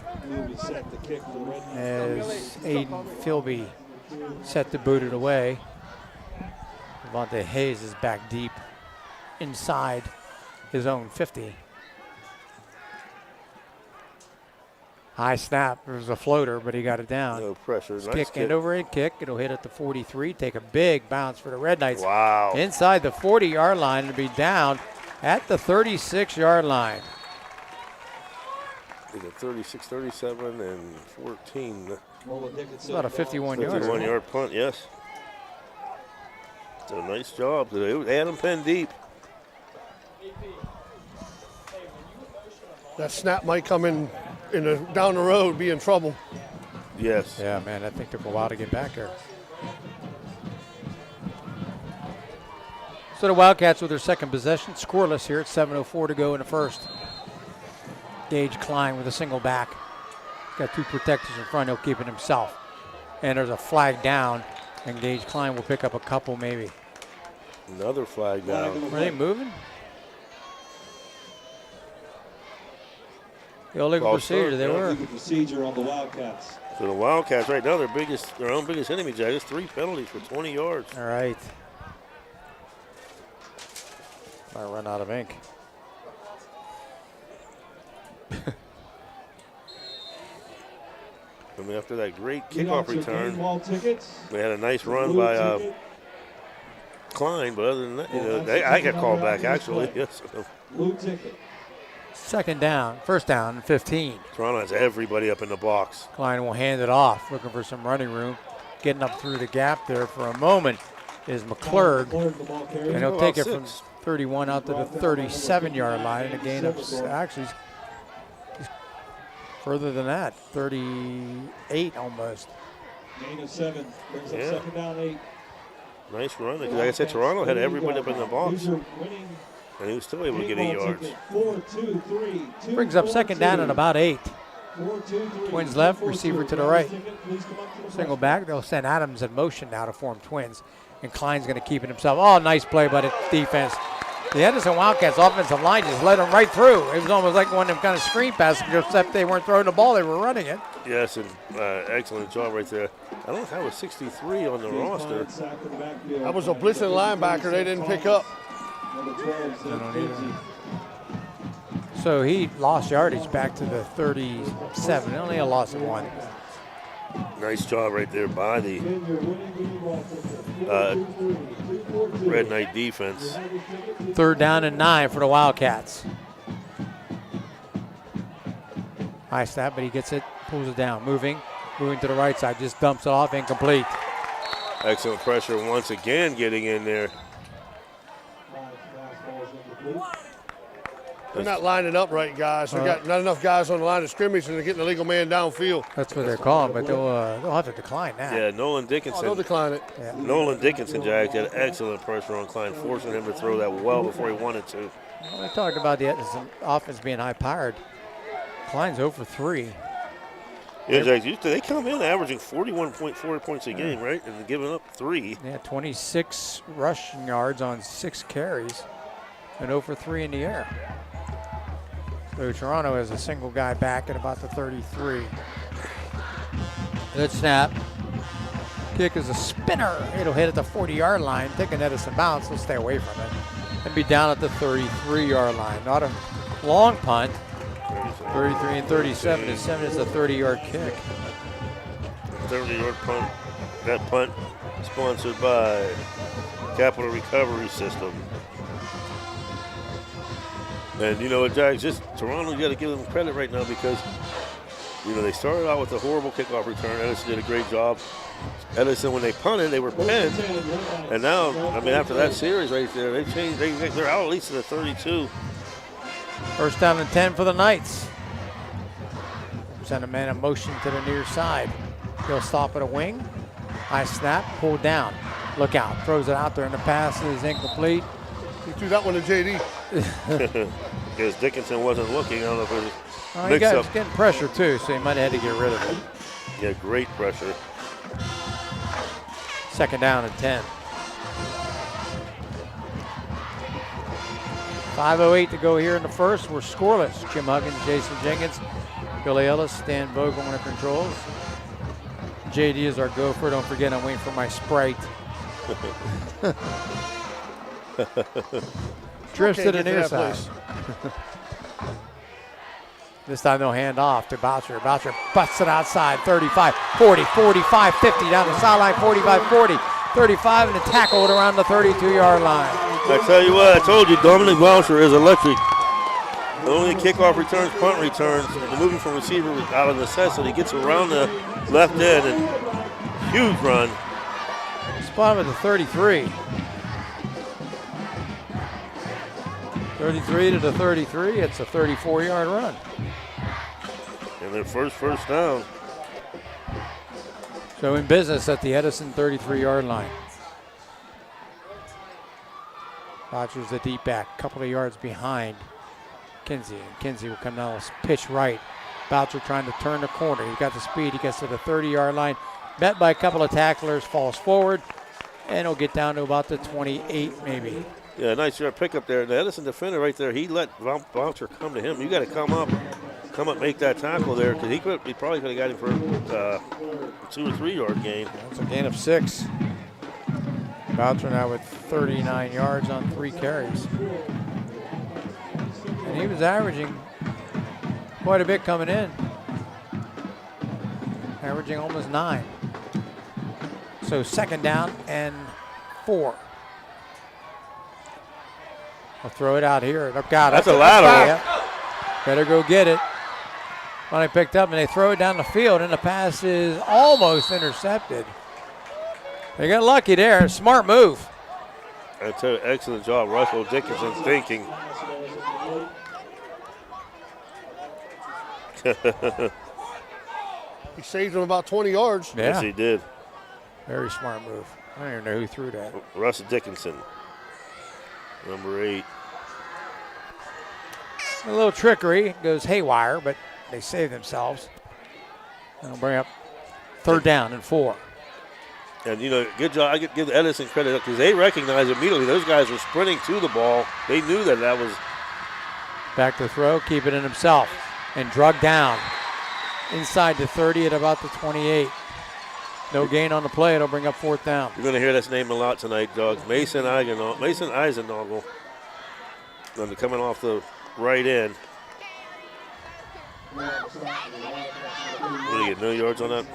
Speaker 3: As Aiden Philby set to boot it away. Devontae Hayes is back deep inside his own 50. High snap. There's a floater, but he got it down.
Speaker 4: No pressure. Nice
Speaker 3: kick. End over end kick. It'll hit at the 43. Take a big bounce for the Red Knights.
Speaker 4: Wow.
Speaker 3: Inside the 40-yard line and be down at the 36-yard line.
Speaker 4: Is it 36, 37, and 14?
Speaker 3: It's about a 51-yard.
Speaker 4: 51-yard punt, yes. It's a nice job today. They had him pinned deep.
Speaker 9: That snap might come in down the road, be in trouble.
Speaker 4: Yes.
Speaker 3: Yeah, man, I think took a while to get back there. So the Wildcats with their second possession, scoreless here at 7:04 to go in the first. Gage Klein with a single back. Got 2 protectors in front, he'll keep it himself. And there's a flag down, and Gage Klein will pick up a couple maybe.
Speaker 4: Another flag down.
Speaker 3: Were they moving? The illegal procedure, they were.
Speaker 13: Illegal procedure on the Wildcats.
Speaker 4: So the Wildcats right now, their own biggest enemy, Jack. It's 3 penalties for 20 yards.
Speaker 3: All right. I run out of ink.
Speaker 4: I mean, after that great kickoff return,
Speaker 13: tickets.
Speaker 4: we had a nice run by Klein, but other than that, I got called back actually. Yes.
Speaker 13: Blue ticket.
Speaker 3: First down, and 15.
Speaker 4: Toronto has everybody up in the box.
Speaker 3: Klein will hand it off, looking for some running room. Getting up through the gap there for a moment is McClurg, and he'll take it from 31 out to the 37-yard line, and a gain of, actually, he's further than that, 38 almost.
Speaker 13: Gain of 7, brings up 2nd down 8.
Speaker 4: Nice run. Like I said, Toronto had everybody up in the box, and he was still able to get 8 yards.
Speaker 13: 4-2-3.
Speaker 3: Brings up 2nd down at about 8. Twins left, receiver to the right. Single back. They'll send Adams in motion now to form twins. And Klein's going to keep it himself. Oh, nice play by the defense. The Edison Wildcats offensive line just led them right through. It was almost like one of them kind of screen passes, except they weren't throwing the ball, they were running it.
Speaker 4: Yes, and excellent job right there. I don't know if that was 63 on the roster.
Speaker 9: That was a blitzing linebacker they didn't pick up.
Speaker 3: So he lost yardage back to the 37. Only a loss of 1.
Speaker 4: Nice job right there by the Red Knight defense.
Speaker 3: 3rd down and 9 for the Wildcats. High snap, but he gets it, pulls it down, moving to the right side, just dumps it off, incomplete.
Speaker 4: Excellent pressure once again getting in there.
Speaker 9: They're not lining up right, guys. They've got not enough guys on the line of scrimmage, and they're getting the legal man downfield.
Speaker 3: That's what they're calling, but they'll have to decline that.
Speaker 4: Yeah, Nolan Dickinson.
Speaker 9: They'll decline it.
Speaker 3: Yeah.
Speaker 4: Nolan Dickinson, Jack, had excellent pressure on Klein, forcing him to throw that well before he wanted to.
Speaker 3: Well, we talked about the Edison offense being high-powered. Klein's 0 for 3.
Speaker 4: Yeah, Jack, they come in averaging 41.4 points a game, right? And giving up 3.
Speaker 3: Yeah, 26 rushing yards on 6 carries and 0 for 3 in the air. So Toronto has a single guy back at about the 33. Good snap. Kick is a spinner. It'll hit at the 40-yard line. Take an Edison bounce. They'll stay away from it. be down at the 33-yard line. Not a long punt. 33 and 37 is 7 is a 30-yard kick.
Speaker 4: 30-yard punt. That punt sponsored by Capital Recovery System. And you know what, Jags, just Toronto, you got to give them credit right now because, you know, they started out with a horrible kickoff return. Edison did a great job. Edison, when they punted, they were pinned. And now, I mean, after that series right there, they changed. They're out at least to the 32.
Speaker 3: First down and 10 for the Knights. Send a man in motion to the near side. He'll stop at a wing. High snap, pulled down. Look out, throws it out there, and the pass is incomplete.
Speaker 9: He threw that one to JD.
Speaker 4: Because Dickinson wasn't looking. I don't know if it was
Speaker 3: he was getting pressure too, so he might have had to get rid of it.
Speaker 4: Yeah, great pressure.
Speaker 3: Second down and 10. 5:08 to go here in the first. We're scoreless. Jim Huggins, Jason Jenkins, Billy Ellis, Stan Vogel on the controls. JD is our gopher. Don't forget, I'm waiting for my Sprite. Drifts to the near side. This time they'll hand off to Boucher. Boucher busts it outside, 35, 40, 45, 50, down the sideline, 45, 40, 35, and a tackle around the 32-yard line.
Speaker 4: I tell you what, I told you, Dominic Boucher is electric. Not only kickoff returns, punt returns, and moving from receiver out of necessity, gets around the left end and huge run.
Speaker 3: Spot him at the 33. 33 to the 33, it's a 34-yard run.
Speaker 4: And their first down.
Speaker 3: So in business at the Edison 33-yard line. Rogers the deep back, a couple of yards behind Kinsey. Kinsey will come down, pitch right. Boucher trying to turn the corner. He's got the speed. He gets to the 30-yard line. Met by a couple of tacklers, falls forward, and he'll get down to about the 28 maybe.
Speaker 4: Yeah, nice yard pickup there. The Edison defender right there, he let Boucher come to him. You got to come up, make that tackle there because he probably could have got him for a 2 or 3 yard gain.
Speaker 3: That's a gain of 6. Boucher now with 39 yards on 3 carries. And he was averaging quite a bit coming in. Averaging almost 9. So second down and 4. I'll throw it out here. Look out.
Speaker 4: That's a lateral.
Speaker 3: Yep. Better go get it. Finally picked up, and they throw it down the field, and the pass is almost intercepted. They got lucky there. Smart move.
Speaker 4: I tell you, excellent job. Russell Dickinson thinking.
Speaker 9: He saved him about 20 yards.
Speaker 3: Yeah.
Speaker 4: Yes, he did.
Speaker 3: Very smart move. I don't even know who threw that.
Speaker 4: Russ Dickinson, number 8.
Speaker 3: A little trickery. Goes haywire, but they save themselves. And they'll bring up third down and 4.
Speaker 4: And, you know, good job. I give Edison credit because they recognized immediately those guys were sprinting to the ball. They knew that was.
Speaker 3: Back to throw, keep it in himself, and drug down inside the 30 at about the 28. No gain on the play. It'll bring up 4th down.
Speaker 4: You're going to hear this name a lot tonight, dogs. Mason Eisenogel. Coming off the right end. What do you get, no yards on that?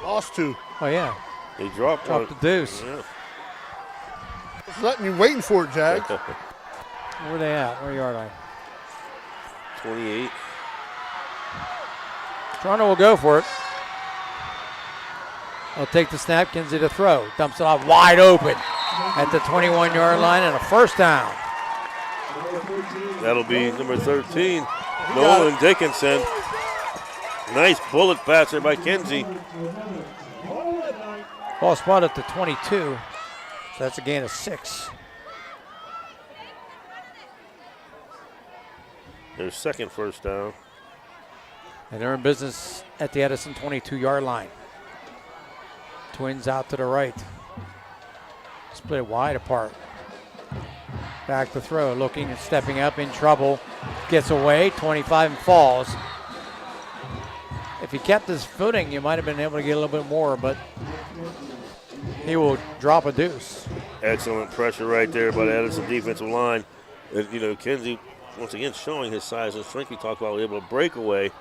Speaker 9: Lost 2.
Speaker 3: Oh, yeah.
Speaker 4: He dropped
Speaker 3: the deuce.
Speaker 4: Yeah.
Speaker 9: Just letting you waiting for it, Jags.
Speaker 3: Where are they at? Where yard line?
Speaker 4: 28.
Speaker 3: Toronto will go for it. They'll take the snap. Kinsey to throw. Dumps it off wide open at the 21-yard line and a first down.
Speaker 4: That'll be number 13, Nolan Dickinson. Nice bullet pass there by Kinsey.
Speaker 3: Ball spot at the 22. So that's a gain of 6.
Speaker 4: Their second first down.
Speaker 3: And they're in business at the Edison 22-yard line. Twins out to the right. Split wide apart. Back to throw, looking and stepping up, in trouble. Gets away, 25 and falls. If he kept his footing, you might have been able to get a little bit more, but he will drop a deuce.
Speaker 4: Excellent pressure right there by the Edison defensive line. Kinsey, once again, showing his size and strength. We talked about able to break away,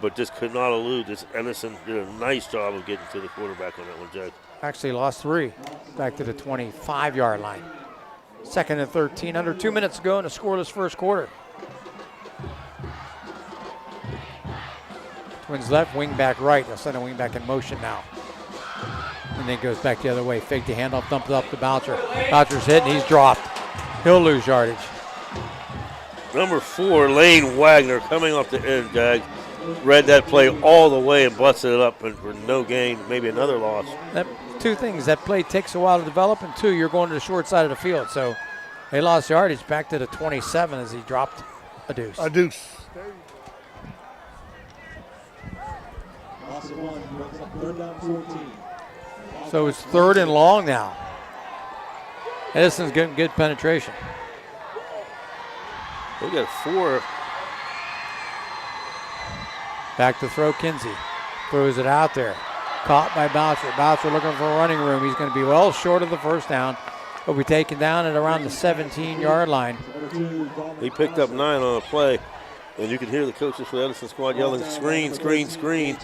Speaker 4: but just could not elude. This Edison did a nice job of getting to the quarterback on that one, Judge.
Speaker 3: Actually lost 3, back to the 25-yard line. 2nd and 13, under 2 minutes to go in a scoreless first quarter. Twins left, wing back right. They'll send a wing back in motion now. And then goes back the other way. Fake the handoff, dumps it up to Boucher. Boucher's hit and he's dropped. He'll lose yardage.
Speaker 4: Number 4, Lane Wagner, coming off the end, Jag. Read that play all the way and busted it up for no gain, maybe another loss.
Speaker 3: Two things. That play takes a while to develop, and 2, you're going to the short side of the field. So they lost yardage back to the 27 as he dropped a deuce.
Speaker 9: A deuce.
Speaker 13: Loss of 1, brings up 3rd down 14.
Speaker 3: So it's 3rd and long now. Edison's getting good penetration.
Speaker 4: They got 4.
Speaker 3: Back to throw, Kinsey. Throws it out there. Caught by Boucher. Boucher looking for a running room. He's going to be well short of the first down. He'll be taken down at around the 17-yard line.
Speaker 4: He picked up 9 on a play, and you can hear the coaches for the Edison squad yelling, screen, screen, screen.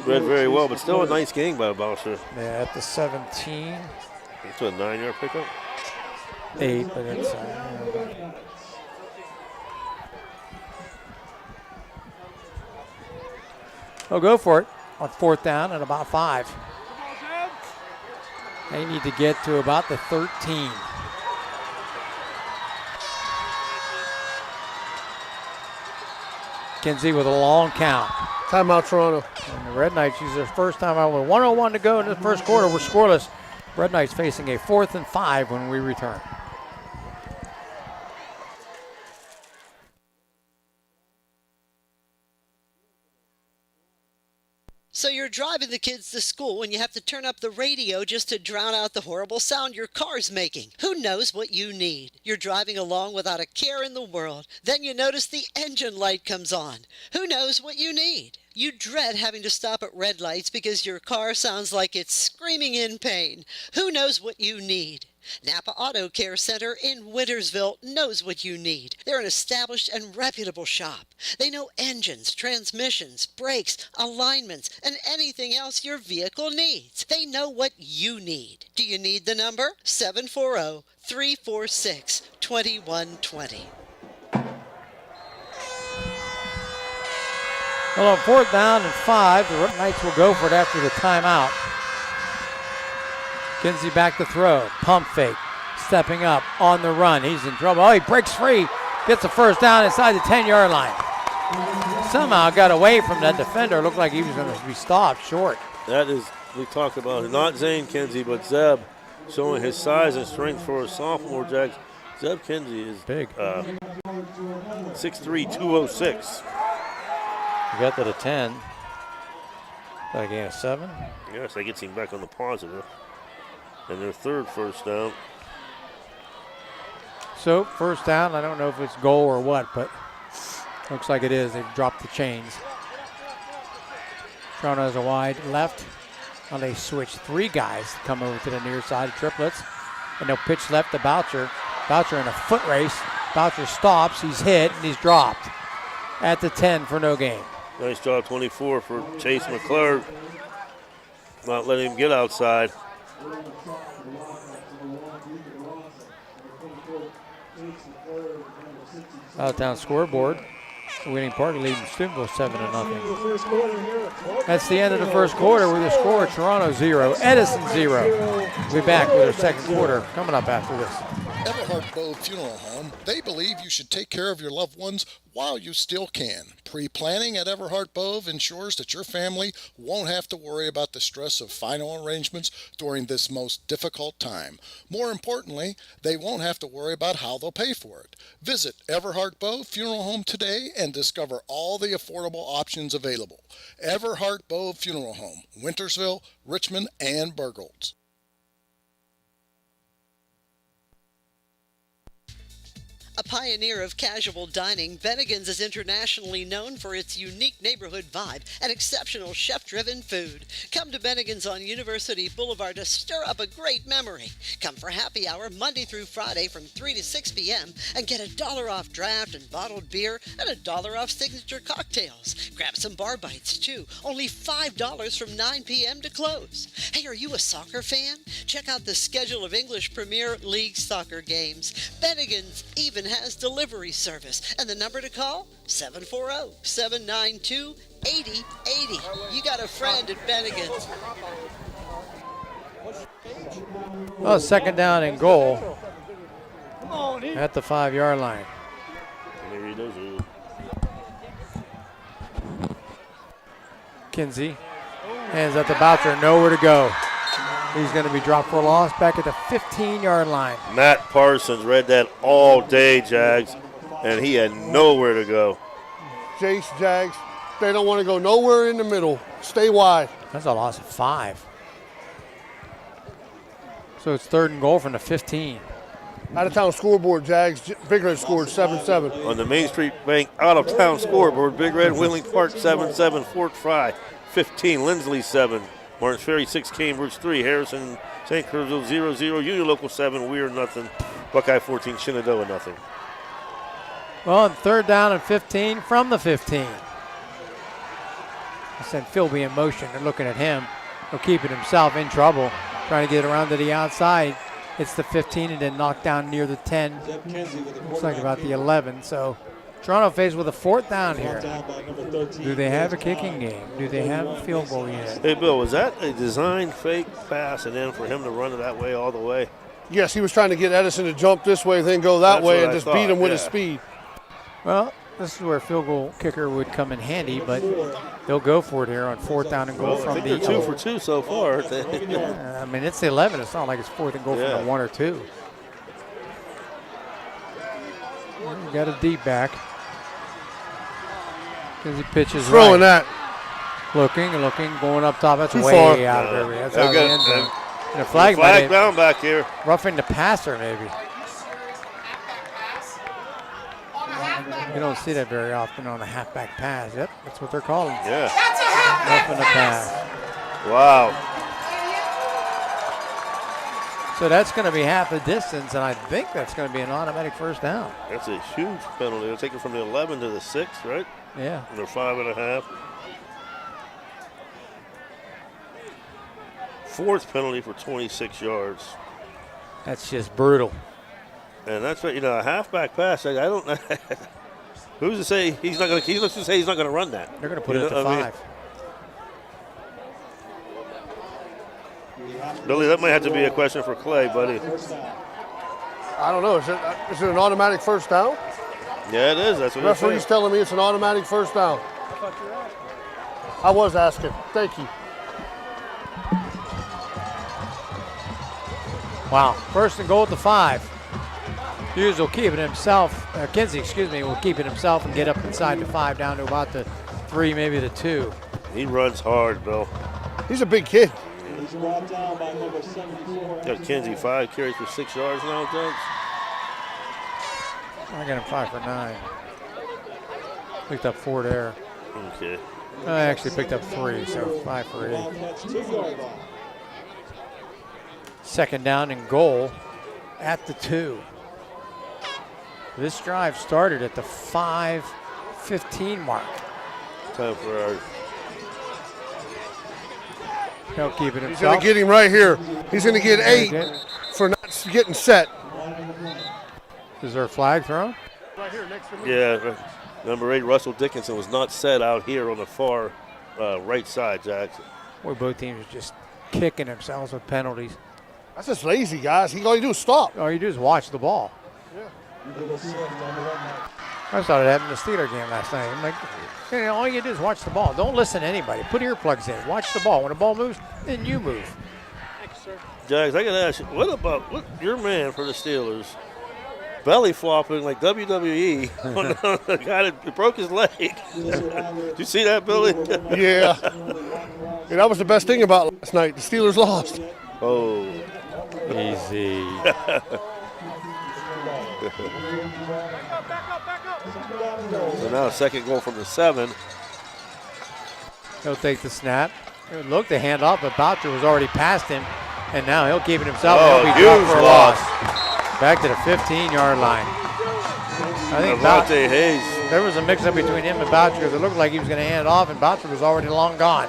Speaker 4: Read very well, but still a nice game by Boucher.
Speaker 3: Yeah, at the 17.
Speaker 4: It's a 9-yard pickup.
Speaker 3: 8, but it's... He'll go for it on 4th down at about 5. They need to get to about the 13. Kinsey with a long count.
Speaker 9: Timeout, Toronto.
Speaker 3: And the Red Knights use their first time out with 1:01 to go in the first quarter. We're scoreless. Red Knights facing a 4th and 5 when we return.
Speaker 8: So you're driving the kids to school and you have to turn up the radio just to drown out the horrible sound your car's making. Who knows what you need? You're driving along without a care in the world. Then you notice the engine light comes on. Who knows what you need? You dread having to stop at red lights because your car sounds like it's screaming in pain. Who knows what you need? Napa Auto Care Center in Wintersville knows what you need. They're an established and reputable shop. They know engines, transmissions, brakes, alignments, and anything else your vehicle needs. They know what you need. Do you need the number? 740-346-2120.
Speaker 3: Well, on 4th down and 5, the Red Knights will go for it after the timeout. Kinsey back to throw. Pump fake. Stepping up on the run. He's in trouble. Oh, he breaks free. Gets the first down inside the 10-yard line. Somehow got away from that defender. Looked like he was going to be stopped short.
Speaker 4: That is, we talked about it. Not Zane Kinsey, but Zeb showing his size and strength for a sophomore, Jack. Zeb Kinsey is
Speaker 3: big.
Speaker 4: 6'3", 206.
Speaker 3: You got to the 10. Got a gain of 7.
Speaker 4: Yes, that gets him back on the positive. And their 3rd first down.
Speaker 3: So, first down, I don't know if it's goal or what, but looks like it is. They've dropped the chains. Toronto has a wide left. Well, they switch 3 guys to come over to the near side of triplets. And they'll pitch left to Boucher. Boucher in a foot race. Boucher stops. He's hit, and he's dropped at the 10 for no gain.
Speaker 4: Nice job, 24 for Chase McClure. Not letting him get outside.
Speaker 3: Out of town scoreboard. The winning party leading Steubenville 7-0. That's the end of the first quarter with the score: Toronto 0, Edison 0. We'll be back with our second quarter coming up after this.
Speaker 6: Everhart Bow Funeral Home, they believe you should take care of your loved ones while you still can. Pre-planning at Everhart Bove ensures that your family won't have to worry about the stress of final arrangements during this most difficult time. More importantly, they won't have to worry about how they'll pay for it. Visit Everhart Bove Funeral Home today and discover all the affordable options available. Everhart Bove Funeral Home, Wintersville, Richmond, and Burgolds.
Speaker 8: A pioneer of casual dining, Bennigan's is internationally known for its unique neighborhood vibe and exceptional chef-driven food. Come to Bennigan's on University Boulevard to stir up a great memory. Come for happy hour Monday through Friday from 3 to 6 p.m. and get $1 off draft and bottled beer and $1 off signature cocktails. Grab some bar bites too. Only $5 from 9 p.m. to close. Hey, are you a soccer fan? Check out the schedule of English Premier League soccer games. Bennigan's even has delivery service, and the number to call, 740-792-8080. You got a friend at Bennigan's.
Speaker 3: Well, second down and goal at the 5-yard line. Kinsey hands at the bouncer, nowhere to go. He's going to be dropped for a loss back at the 15-yard line.
Speaker 4: Matt Parsons read that all day, Jags, and he had nowhere to go.
Speaker 9: Jace, Jags, they don't want to go nowhere in the middle. Stay wide.
Speaker 3: That's a loss of 5. So it's third and goal from the 15.
Speaker 9: Out-of-town scoreboard, Jags. Big Red scored 7-7.
Speaker 4: On the Main Street Bank out-of-town scoreboard, Big Red, Wheeling Park 7-7, Fort Fry 15, Lindsley 7. Martins Ferry 6, Cambridge 3, Harrison, St. Clairsville 0-0, Union Local 7, Weir nothing, Buckeye 14, Shenandoah nothing.
Speaker 3: Well, on third down and 15 from the 15. I said Phil be in motion. They're looking at him. He'll keep it himself in trouble, trying to get around to the outside. It's the 15 and then knocked down near the 10. Looks like about the 11. So Toronto faced with a fourth down here. Do they have a kicking game? Do they have a field goal unit?
Speaker 4: Hey, Bill, was that a designed fake pass and then for him to run it that way all the way?
Speaker 9: Yes, he was trying to get Edison to jump this way, then go that way, and just beat him with his speed.
Speaker 3: Well, this is where a field goal kicker would come in handy, but they'll go for it here on fourth down and goal from the
Speaker 4: 2 for 2 so far.
Speaker 3: I mean, it's the 11. It's not like it's fourth and goal from the 1 or 2. You got a deep back. Because he pitches
Speaker 9: throwing
Speaker 3: right.
Speaker 9: that.
Speaker 3: Looking, going up top. That's
Speaker 9: too
Speaker 3: way
Speaker 9: far.
Speaker 3: out of area. That's out of the end zone. And a flag
Speaker 4: down back here.
Speaker 3: Roughing the passer, maybe. You don't see that very often on a halfback pass. Yep, that's what they're calling.
Speaker 4: Yeah.
Speaker 3: Roughing the pass.
Speaker 4: Wow.
Speaker 3: So that's going to be half the distance, and I think that's going to be an automatic first down.
Speaker 4: That's a huge penalty. They'll take it from the 11 to the 6, right?
Speaker 3: Yeah.
Speaker 4: And they're 5.5. Fourth penalty for 26 yards.
Speaker 3: That's just brutal.
Speaker 4: And that's what, a halfback pass. I don't know. Who's to say he's not going to? Let's just say he's not going to run that.
Speaker 3: They're going to put it at the 5.
Speaker 4: Billy, that might have to be a question for Clay, buddy.
Speaker 9: I don't know. Is it an automatic first down?
Speaker 4: Yeah, it is. That's what
Speaker 9: referee's telling me it's an automatic first down. I was asking. Thank you.
Speaker 3: Wow. First and goal at the 5. Hughes will keep it himself. Kinsey, will keep it himself and get up inside the 5 down to about the 3, maybe the 2.
Speaker 4: He runs hard, Bill.
Speaker 9: He's a big kid.
Speaker 13: He's brought down by number 74.
Speaker 4: Got Kinsey 5 carries for 6 yards now, Doug.
Speaker 3: I got him 5 for 9. Picked up 4 there.
Speaker 4: Okay.
Speaker 3: I actually picked up 3, so 5 for 8. Second down and goal at the 2. This drive started at the 5:15 mark.
Speaker 4: Time for our.
Speaker 3: He'll keep it himself.
Speaker 9: He's going to get him right here. He's going to get 8 for not getting set.
Speaker 3: Is there a flag thrown?
Speaker 9: Right here next to me.
Speaker 4: Yeah, number 8, Russell Dickinson, was not set out here on the far right side, Jackson.
Speaker 3: Boy, both teams are just kicking themselves with penalties.
Speaker 9: That's just lazy, guys. All you do is stop.
Speaker 3: All you do is watch the ball.
Speaker 9: Yeah.
Speaker 3: I saw it happen in the Steeler game last night. I'm like, all you do is watch the ball. Don't listen to anybody. Put earplugs in. Watch the ball. When the ball moves, then you move.
Speaker 9: Thanks, sir.
Speaker 4: Jags, I got to ask you, what about your man for the Steelers? Belly flopping like WWE on the guy that broke his leg. Did you see that, Billy?
Speaker 9: Yeah. That was the best thing about last night. The Steelers lost.
Speaker 4: Oh.
Speaker 3: Easy.
Speaker 4: So now second goal from the 7.
Speaker 3: He'll take the snap. It looked the hand off, but Boucher was already past him, and now he'll keep it himself.
Speaker 4: Oh,
Speaker 3: He'll be dropped for a
Speaker 4: loss.
Speaker 3: Back to the 15-yard line. I think
Speaker 4: Devontae Hayes.
Speaker 3: There was a mix-up between him and Boucher because it looked like he was going to hand it off, and Boucher was already long gone.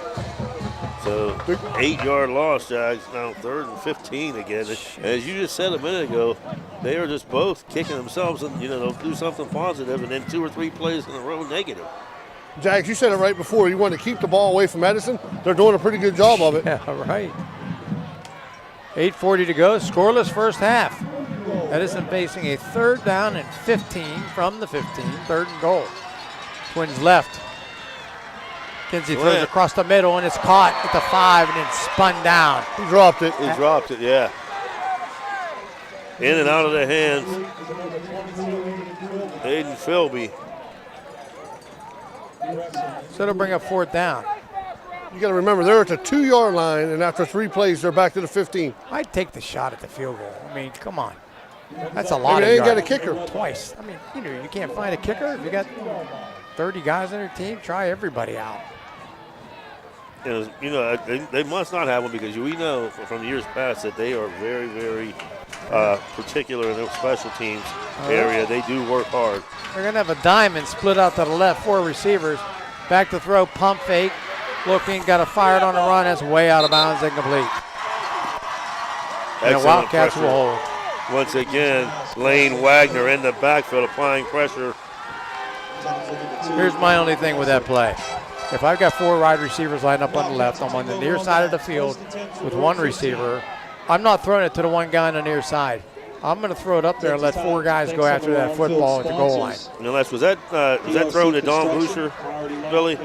Speaker 4: So 8-yard loss, Jags. Now 3rd and 15 again. As you just said a minute ago, they are just both kicking themselves, and they'll do something positive, and then 2 or 3 plays in a row negative.
Speaker 9: Jags, you said it right before. You want to keep the ball away from Edison. They're doing a pretty good job of it.
Speaker 3: Yeah, right. 8:40 to go. Scoreless first half. Edison facing a 3rd down and 15 from the 15. 3rd and goal. Twins left. Kinsey throws across the middle, and it's caught at the 5 and then spun down.
Speaker 9: He dropped it.
Speaker 4: He dropped it, yeah. In and out of the hands. Aiden Philby.
Speaker 3: So it'll bring up 4th down.
Speaker 9: You got to remember, they're at the 2-yard line, and after 3 plays, they're back to the 15.
Speaker 3: I'd take the shot at the field goal. I mean, come on. That's a lot of
Speaker 9: they ain't got a
Speaker 3: yards.
Speaker 9: kicker.
Speaker 3: Twice. I mean, you can't find a kicker. If you got 30 guys on your team, try everybody out.
Speaker 4: They must not have one because we know from years past that they are very, very particular in their special teams area. They do work hard.
Speaker 3: They're going to have a diamond split out to the left, 4 receivers. Back to throw, pump fake. Looking, got a fired on the run. That's way out of bounds, incomplete. And the Wildcats will hold.
Speaker 4: Once again, Lane Wagner in the backfield applying pressure.
Speaker 3: Here's my only thing with that play. If I've got 4 wide receivers lined up on the left, I'm on the near side of the field with 1 receiver. I'm not throwing it to the 1 guy on the near side. I'm going to throw it up there and let 4 guys go after that football at the goal line.
Speaker 4: Was that thrown to Don Boucher, Billy?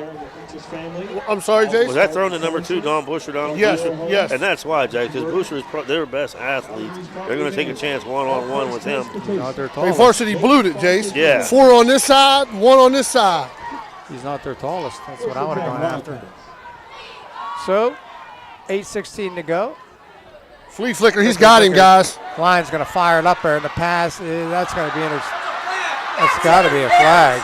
Speaker 9: I'm sorry, Jason?
Speaker 4: Was that thrown to number 2, Don Boucher?
Speaker 9: Yes.
Speaker 4: And that's why, Jay, because Boucher is their best athlete. They're going to take a chance one-on-one with him.
Speaker 9: Varsity blued it, Jace.
Speaker 4: Yeah.
Speaker 9: 4 on this side, 1 on this side.
Speaker 3: He's not their tallest. That's what I would have gone after. So, 8:16 to go.
Speaker 9: Flea flicker, he's got him, guys.
Speaker 3: Klein's going to fire it up there, and the pass, that's going to be that's got to be a flag.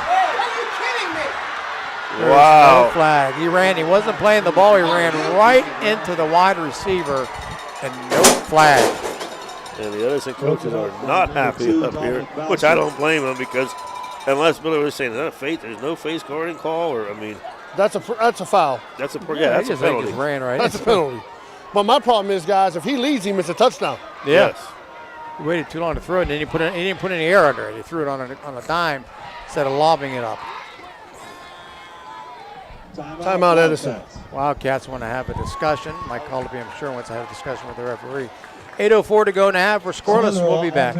Speaker 4: Wow.
Speaker 3: No flag. He wasn't playing the ball. He ran right into the wide receiver, and no flag.
Speaker 4: And the Edison coaches are not happy up here, which I don't blame them because unless Billy was saying, is that a face? There's no face guarding call, or
Speaker 9: that's a foul.
Speaker 4: That's a penalty.
Speaker 3: Ran right.
Speaker 9: That's a penalty. But my problem is, guys, if he leads him, it's a touchdown.
Speaker 3: Yes. He waited too long to throw it, and then he didn't put any air under it. He threw it on a dime instead of lobbing it up.
Speaker 9: Timeout, Edison.
Speaker 3: Wildcats want to have a discussion. Mike Colby, I'm sure, wants to have a discussion with the referee. 8:04 to go in the half. We're scoreless. We'll be back.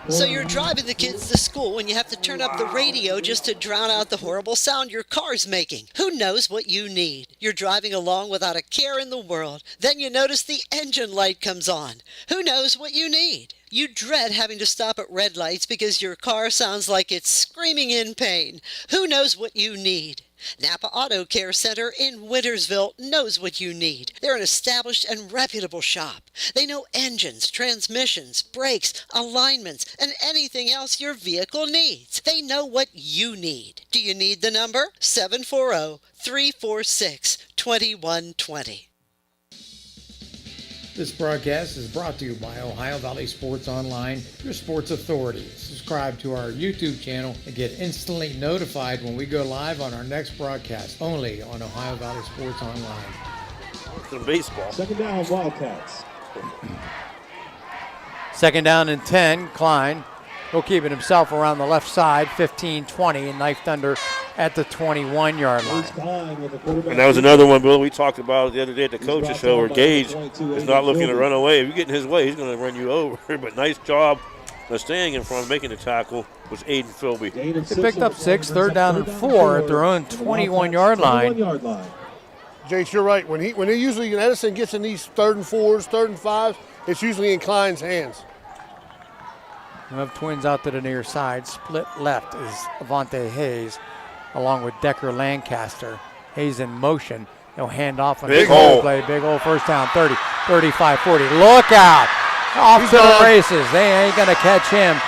Speaker 8: So you're driving the kids to school and you have to turn up the radio just to drown out the horrible sound your car's making. Who knows what you need? You're driving along without a care in the world. Then you notice the engine light comes on. Who knows what you need? You dread having to stop at red lights because your car sounds like it's screaming in pain. Who knows what you need? Napa Auto Care Center in Wintersville knows what you need. They're an established and reputable shop. They know engines, transmissions, brakes, alignments, and anything else your vehicle needs. They know what you need. Do you need the number? 740-346-2120.
Speaker 3: This broadcast is brought to you by Ohio Valley Sports Online, your sports authority. Subscribe to our YouTube channel and get instantly notified when we go live on our next broadcast, only on Ohio Valley Sports Online.
Speaker 4: The baseball.
Speaker 13: Second down, Wildcats.
Speaker 3: Second down and 10, Klein. He'll keep it himself around the left side, 15-20, and knifed under at the 21-yard line.
Speaker 4: And that was another one, Bill, we talked about the other day at the coaches show where Gage is not looking to run away. If you get in his way, he's going to run you over. But nice job of staying in front, making the tackle, was Aiden Philby.
Speaker 3: They picked up 6, third down and 4 at their own 21-yard line.
Speaker 9: Jace, you're right. When Edison gets in these 3rd and 4s, 3rd and 5s, it's usually in Klein's hands.
Speaker 3: We have Twins out to the near side. Split left is Avante Hayes, along with Decker Lancaster. Hayes in motion. He'll hand off on
Speaker 4: big
Speaker 3: the
Speaker 4: hole
Speaker 3: play. Big hole, first down, 30, 35, 40. Look out. Off to the races. They ain't going to catch him.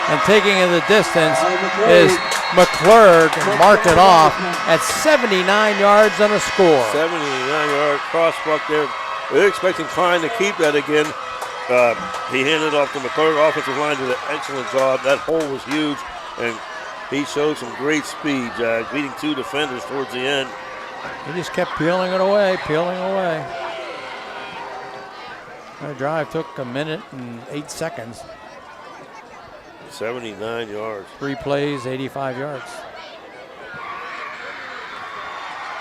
Speaker 3: And taking in the distance is McClurg, marked it off at 79 yards on a score.
Speaker 4: 79-yard crossbuck there. They're expecting Klein to keep that again. He handed off to McClurg. Offensive line did an excellent job. That hole was huge, and he showed some great speed, beating 2 defenders towards the end.
Speaker 3: He just kept peeling it away, That drive took 1 minute and 8 seconds.
Speaker 4: 79 yards.
Speaker 3: 3 plays, 85 yards.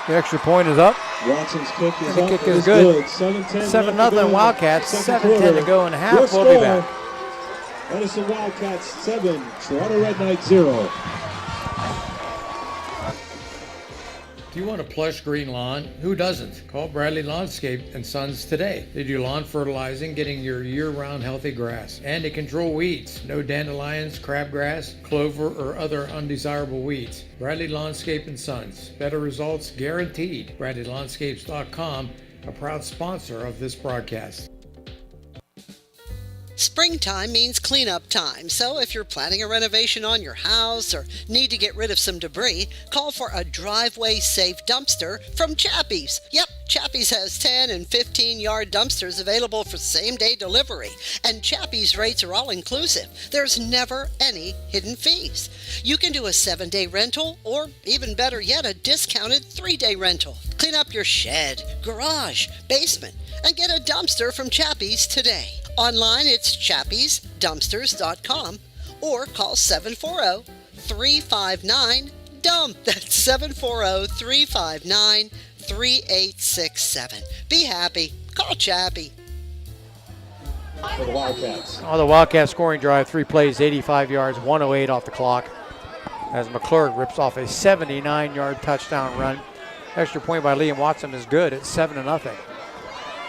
Speaker 3: The extra point is up.
Speaker 13: Watson's kick is
Speaker 3: the
Speaker 13: up.
Speaker 3: kick is good.
Speaker 13: 7-0
Speaker 3: Wildcats. 7:10 to go in the half. We'll be back.
Speaker 13: Edison Wildcats 7, Toronto Red Knights 0.
Speaker 14: Do you want a plush green lawn? Who doesn't? Call Bradley Landscape and Sons today. They do lawn fertilizing, getting your year-round healthy grass. And they control weeds. No dandelions, crabgrass, clover, or other undesirable weeds. Bradley Landscape and Sons. Better results guaranteed. BradleyLandscapes.com, a proud sponsor of this broadcast.
Speaker 8: Springtime means cleanup time, so if you're planning a renovation on your house or need to get rid of some debris, call for a driveway-safe dumpster from Chappie's. Yep, Chappie's has 10 and 15-yard dumpsters available for same-day delivery, and Chappie's rates are all-inclusive. There's never any hidden fees. You can do a 7-day rental, or even better yet, a discounted 3-day rental. Clean up your shed, garage, basement, and get a dumpster from Chappie's today. Online, it's chappiesdumpsters.com or call 740-359-DUMP. That's 740-359-3867. Be happy. Call Chappie.
Speaker 13: For the Wildcats.
Speaker 3: The Wildcats scoring drive, 3 plays, 85 yards, 1:08 off the clock. As McClurg rips off a 79-yard touchdown run. Extra point by Liam Watson is good at 7-0.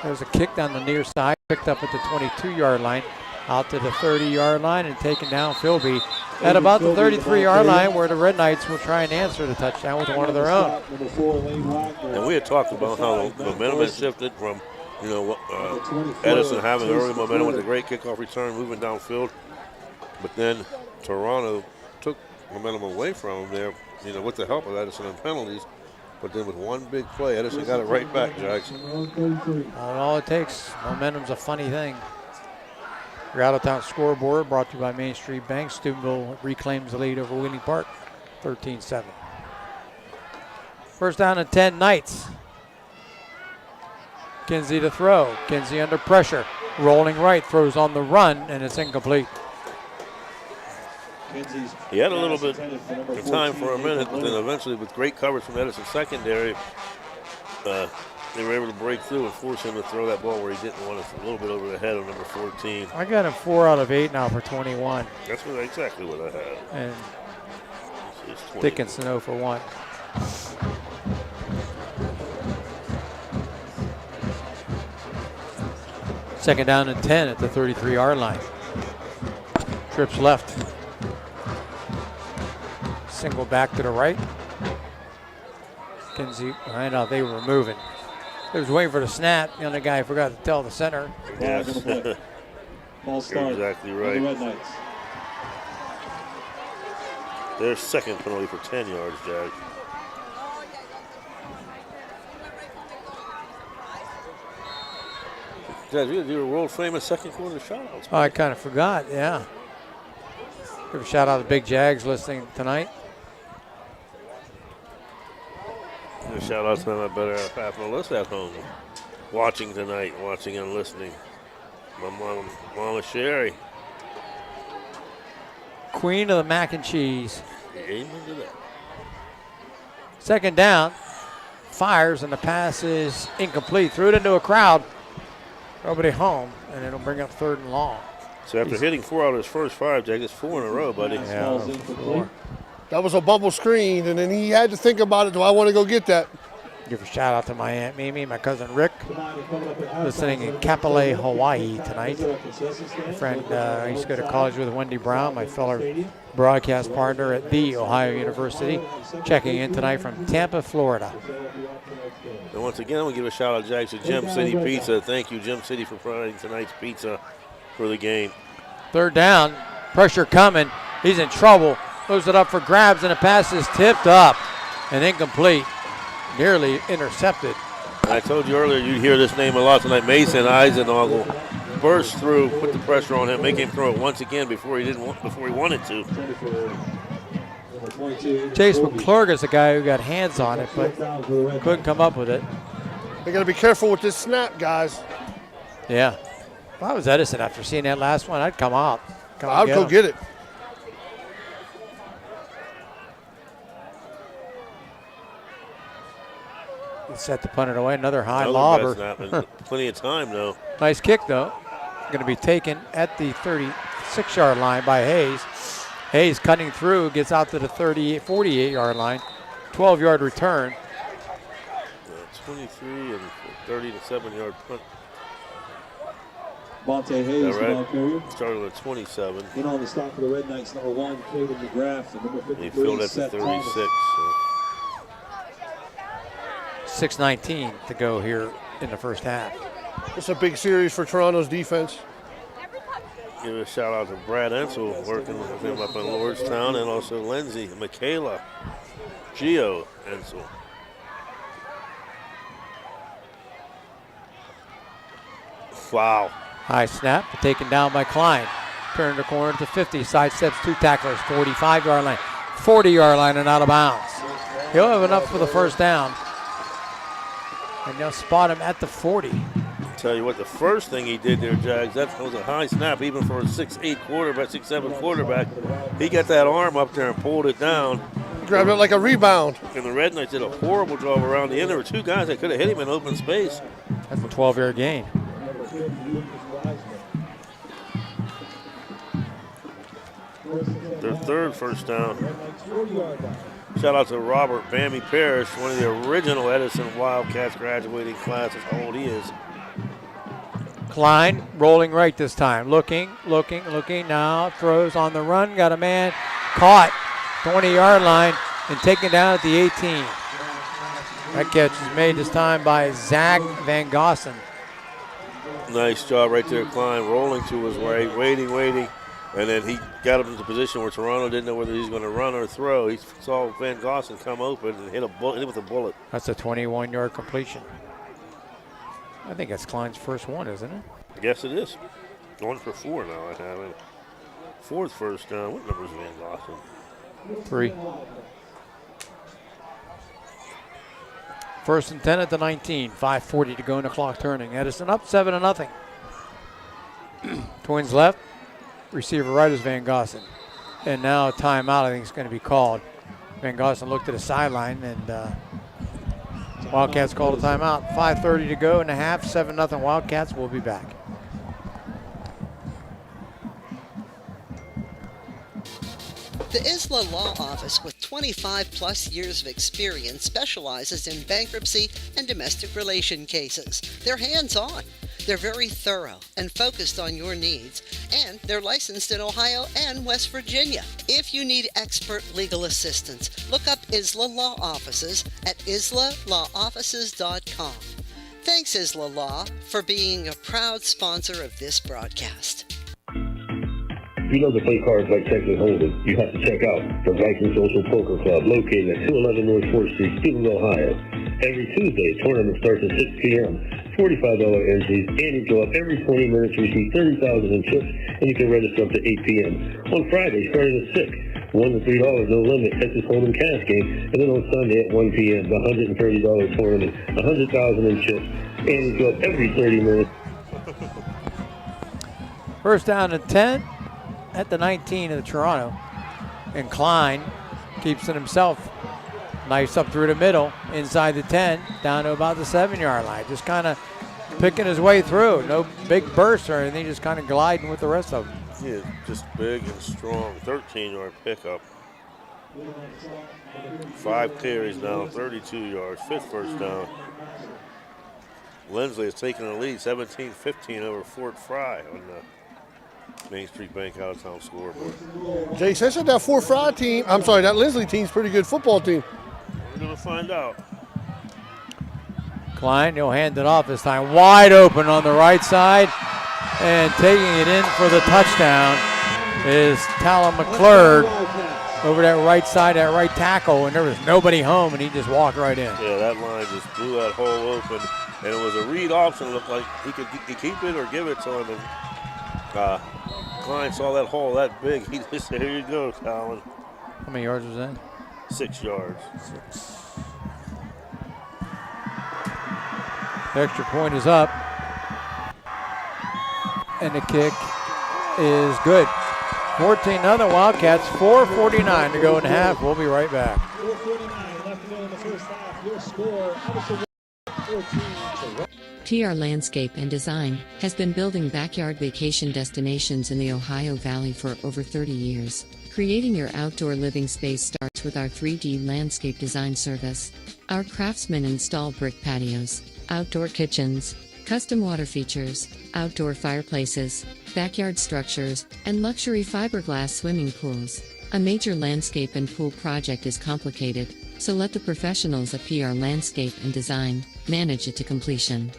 Speaker 3: There's a kick down the near side, picked up at the 22-yard line, out to the 30-yard line, and taken down Philby at about the 33-yard line, where the Red Knights will try and answer the touchdown with one of their own.
Speaker 4: And we had talked about how the momentum had shifted from, Edison having early momentum with a great kickoff return, moving downfield. But then Toronto took momentum away from them there, with the help of Edison and penalties. But then with one big play, Edison got it right back, Jags.
Speaker 3: All it takes. Momentum's a funny thing. Your out-of-town scoreboard brought to you by Main Street Bank. Steubenville reclaims the lead over Wheeling Park, 13-7. First down and 10, Knights. Kinsey to throw. Kinsey under pressure. Rolling right, throws on the run, and it's incomplete.
Speaker 4: He had a little bit of time for a minute, but then eventually with great coverage from Edison secondary, they were able to break through and force him to throw that ball where he didn't want it, a little bit over the head of number 14.
Speaker 3: I got him 4 out of 8 now for 21.
Speaker 4: That's exactly what I had.
Speaker 3: And Dickinson 0 for 1. Second down and 10 at the 33-yard line. Trips left. Single back to the right. Kinsey, I know they were moving. They was waiting for the snap. The other guy forgot to tell the center.
Speaker 4: Yes. You're exactly right. Their second penalty for 10 yards, Jag. Jag, you do a world famous second quarter shout-outs.
Speaker 3: Oh, I kind of forgot, yeah. Give a shout out to Big Jags listening tonight.
Speaker 4: And a shout out to my better half of Melissa at home, watching tonight, watching and listening. My Mama Sherry.
Speaker 3: Queen of the mac and cheese.
Speaker 4: Amen to that.
Speaker 3: Second down, fires, and the pass is incomplete. Threw it into a crowd. Nobody home, and it'll bring up 3rd and long.
Speaker 4: So after hitting 4 out of his first 5, Jack, it's 4 in a row, buddy.
Speaker 3: Yeah, 4.
Speaker 9: That was a bubble screen, and then he had to think about it. Do I want to go get that?
Speaker 3: Give a shout out to my Aunt Mimi, my cousin Rick, listening in Kapolei, Hawaii tonight. My friend, I used to go to college with Wendy Brown, my fellow broadcast partner at The Ohio University, checking in tonight from Tampa, Florida.
Speaker 4: And once again, I'm going to give a shout out, Jack, to Gem City Pizza. Thank you, Gem City, for providing tonight's pizza. for the game.
Speaker 3: Third down, pressure coming. He's in trouble. Throws it up for grabs, and the pass is tipped up and incomplete. Nearly intercepted.
Speaker 4: And I told you earlier you'd hear this name a lot tonight. Mason Eisenogel burst through, put the pressure on him, make him throw it once again before he wanted to.
Speaker 3: Chase McClurg is the guy who got hands on it, but couldn't come up with it.
Speaker 9: They got to be careful with this snap, guys.
Speaker 3: Yeah. If I was Edison after seeing that last one, I'd come out.
Speaker 9: I'd go get it.
Speaker 3: Set the punter away. Another high lobber.
Speaker 4: Plenty of time, though.
Speaker 3: Nice kick, though. Going to be taken at the 36-yard line by Hayes. Hayes cutting through, gets out to the 48-yard line. 12-yard return.
Speaker 4: 23 and 37-yard punt.
Speaker 13: Monte Hayes, the ball carrier.
Speaker 4: Started at 27.
Speaker 13: In on the stop for the Red Knights, number 1, Caden McGrath, and number 53,
Speaker 4: he filled at the 36.
Speaker 3: 6:19 to go here in the first half.
Speaker 9: It's a big series for Toronto's defense.
Speaker 4: Give a shout out to Brad Ensel, working with him up in Lordstown, and also Lindsay, Michaela, Gio Ensel. Wow.
Speaker 3: High snap, taken down by Klein. Turned the corner to 50, sidesteps 2 tacklers, 45-yard line, 40-yard line, and out of bounds. He'll have enough for the first down. And they'll spot him at the 40.
Speaker 4: Tell you what, the first thing he did there, Jags, that was a high snap, even for a 6'8 quarterback, 6'7 quarterback. He got that arm up there and pulled it down.
Speaker 9: Grabbed it like a rebound.
Speaker 4: And the Red Knights did a horrible job around the end. There were 2 guys that could have hit him in open space.
Speaker 3: That's a 12-yard gain.
Speaker 4: Their third first down. Shout out to Robert Bammy Parrish, one of the original Edison Wildcats graduating class. That's how old he is.
Speaker 3: Klein rolling right this time. Looking now. Throws on the run. Got a man caught. 20-yard line and taken down at the 18. That catch is made this time by Zach Van Gossen.
Speaker 4: Nice job right there, Klein, rolling to his right, waiting. And then he got him into a position where Toronto didn't know whether he was going to run or throw. He saw Van Gossen come open and hit him with a bullet.
Speaker 3: That's a 21-yard completion. I think that's Klein's first one, isn't it?
Speaker 4: Yes, it is. 1 for 4 now. I have it. 4th first down. What number is Van Gossen?
Speaker 3: 3. First and 10 at the 19. 5:40 to go in the clock turning. Edison up 7-0. Twins left. Receiver right is Van Gossen. And now a timeout I think is going to be called. Van Gossen looked at the sideline and Wildcats called a timeout. 5:30 to go in the half. 7-0 Wildcats. We'll be back.
Speaker 8: The Isla Law Office, with 25-plus years of experience, specializes in bankruptcy and domestic relation cases. They're hands-on. They're very thorough and focused on your needs, and they're licensed in Ohio and West Virginia. If you need expert legal assistance, look up Isla Law Offices at islalawoffices.com. Thanks, Isla Law, for being a proud sponsor of this broadcast.
Speaker 15: If you love to play cards like Texas Hold'em, you have to check out the Viking Social Poker Club located at 211 North 4th Street, Stephenville, Ohio. Every Tuesday, tournament starts at 6 p.m. $45 entries, and you go up every 20 minutes to receive 30,000 in chips, and you can register up to 8 p.m. On Friday, starting at 6, $1 to $3, no limit, Texas Hold'em cash game, and then on Sunday at 1 p.m., the $130 tournament, 100,000 in chips, and you go up every 30 minutes.
Speaker 3: First down and 10 at the 19 of the Toronto. And Klein keeps it himself. Nice up through the middle, inside the 10, down to about the 7-yard line. Just kind of picking his way through. No big burst or anything, just kind of gliding with the rest of them.
Speaker 4: Yeah, just big and strong. 13-yard pickup. 5 carries now, 32 yards. 5th first down. Lindsley has taken the lead, 17-15 over Fort Fry on the Main Street Bank out-of-town scoreboard.
Speaker 9: Jason, I said that Fort Fry team, I'm sorry, that Lindsley team's a pretty good football team.
Speaker 4: We're going to find out.
Speaker 3: Klein, he'll hand it off this time. Wide open on the right side. And taking it in for the touchdown is Talon McClurg over that right side, that right tackle, and there was nobody home, and he just walked right in.
Speaker 4: Yeah, that line just blew that hole open, and it was a read option. It looked like he could keep it or give it to him, and Klein saw that hole that big. He just said, here you go, Talon.
Speaker 3: How many yards was that?
Speaker 4: 6 yards.
Speaker 3: The extra point is up. And the kick is good. 14-0 Wildcats, 4:49 to go in the half. We'll be right back.
Speaker 13: 4:49 left to go in the first half. Your score, Edison 14.
Speaker 1: TR Landscape and Design has been building backyard vacation destinations in the Ohio Valley for over 30 years. Creating your outdoor living space starts with our 3D landscape design service. Our craftsmen install brick patios, outdoor kitchens, custom water features, outdoor fireplaces, backyard structures, and luxury fiberglass swimming pools. A major landscape and pool project is complicated, so let the professionals at PR Landscape and Design manage it to completion.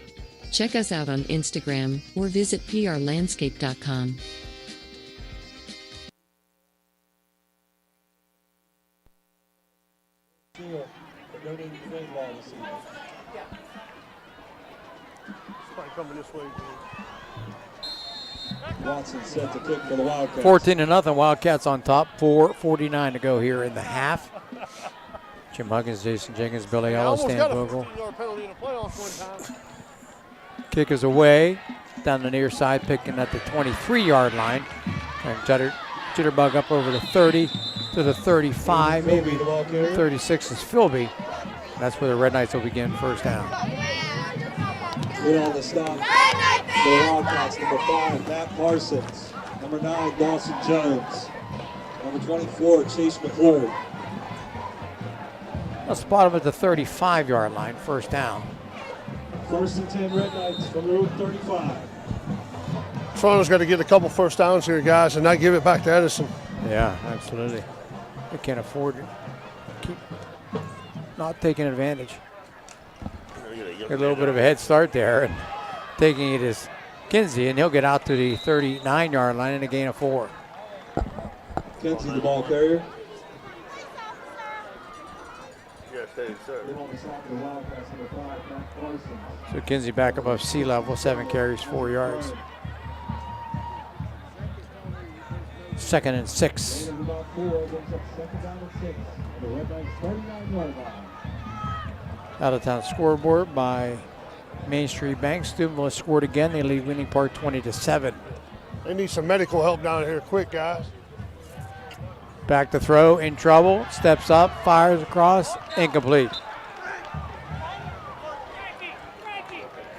Speaker 1: Check us out on Instagram or visit prlandscape.com.
Speaker 9: Coming this way,
Speaker 13: Watson set to kick for the Wildcats.
Speaker 3: 14-0 Wildcats on top. 4:49 to go here in the half. Jim Huggins, Jason Jenkins, Billy Ellis, Stan Vogel. Kick is away down the near side, picking at the 23-yard line. And jitterbug up over the 30 to the 35, maybe 36 is Philby. That's where the Red Knights will begin first down.
Speaker 13: In on the stop for the Wildcats, number 5, Matt Parsons. Number 9, Dawson Jones. Number 24, Chase McClure.
Speaker 3: I'll spot him at the 35-yard line, first down.
Speaker 13: 1st and 10 Red Knights from the route 35.
Speaker 9: Toronto's got to get a couple first downs here, guys, and not give it back to Edison.
Speaker 3: Yeah, absolutely. They can't afford to keep not taking advantage. A little bit of a head start there, and taking it is Kinsey, and he'll get out to the 39-yard line and a gain of 4.
Speaker 13: Kinsey, the ball carrier.
Speaker 4: Yes, hey, sir.
Speaker 3: So Kinsey back above sea level, 7 carries, 4 yards. 2nd and 6. Out of town scoreboard by Main Street Bank. Steubenville has scored again. They lead Winning Park 20-7.
Speaker 9: They need some medical help down here quick, guys.
Speaker 3: Back to throw, in trouble, steps up, fires across, incomplete.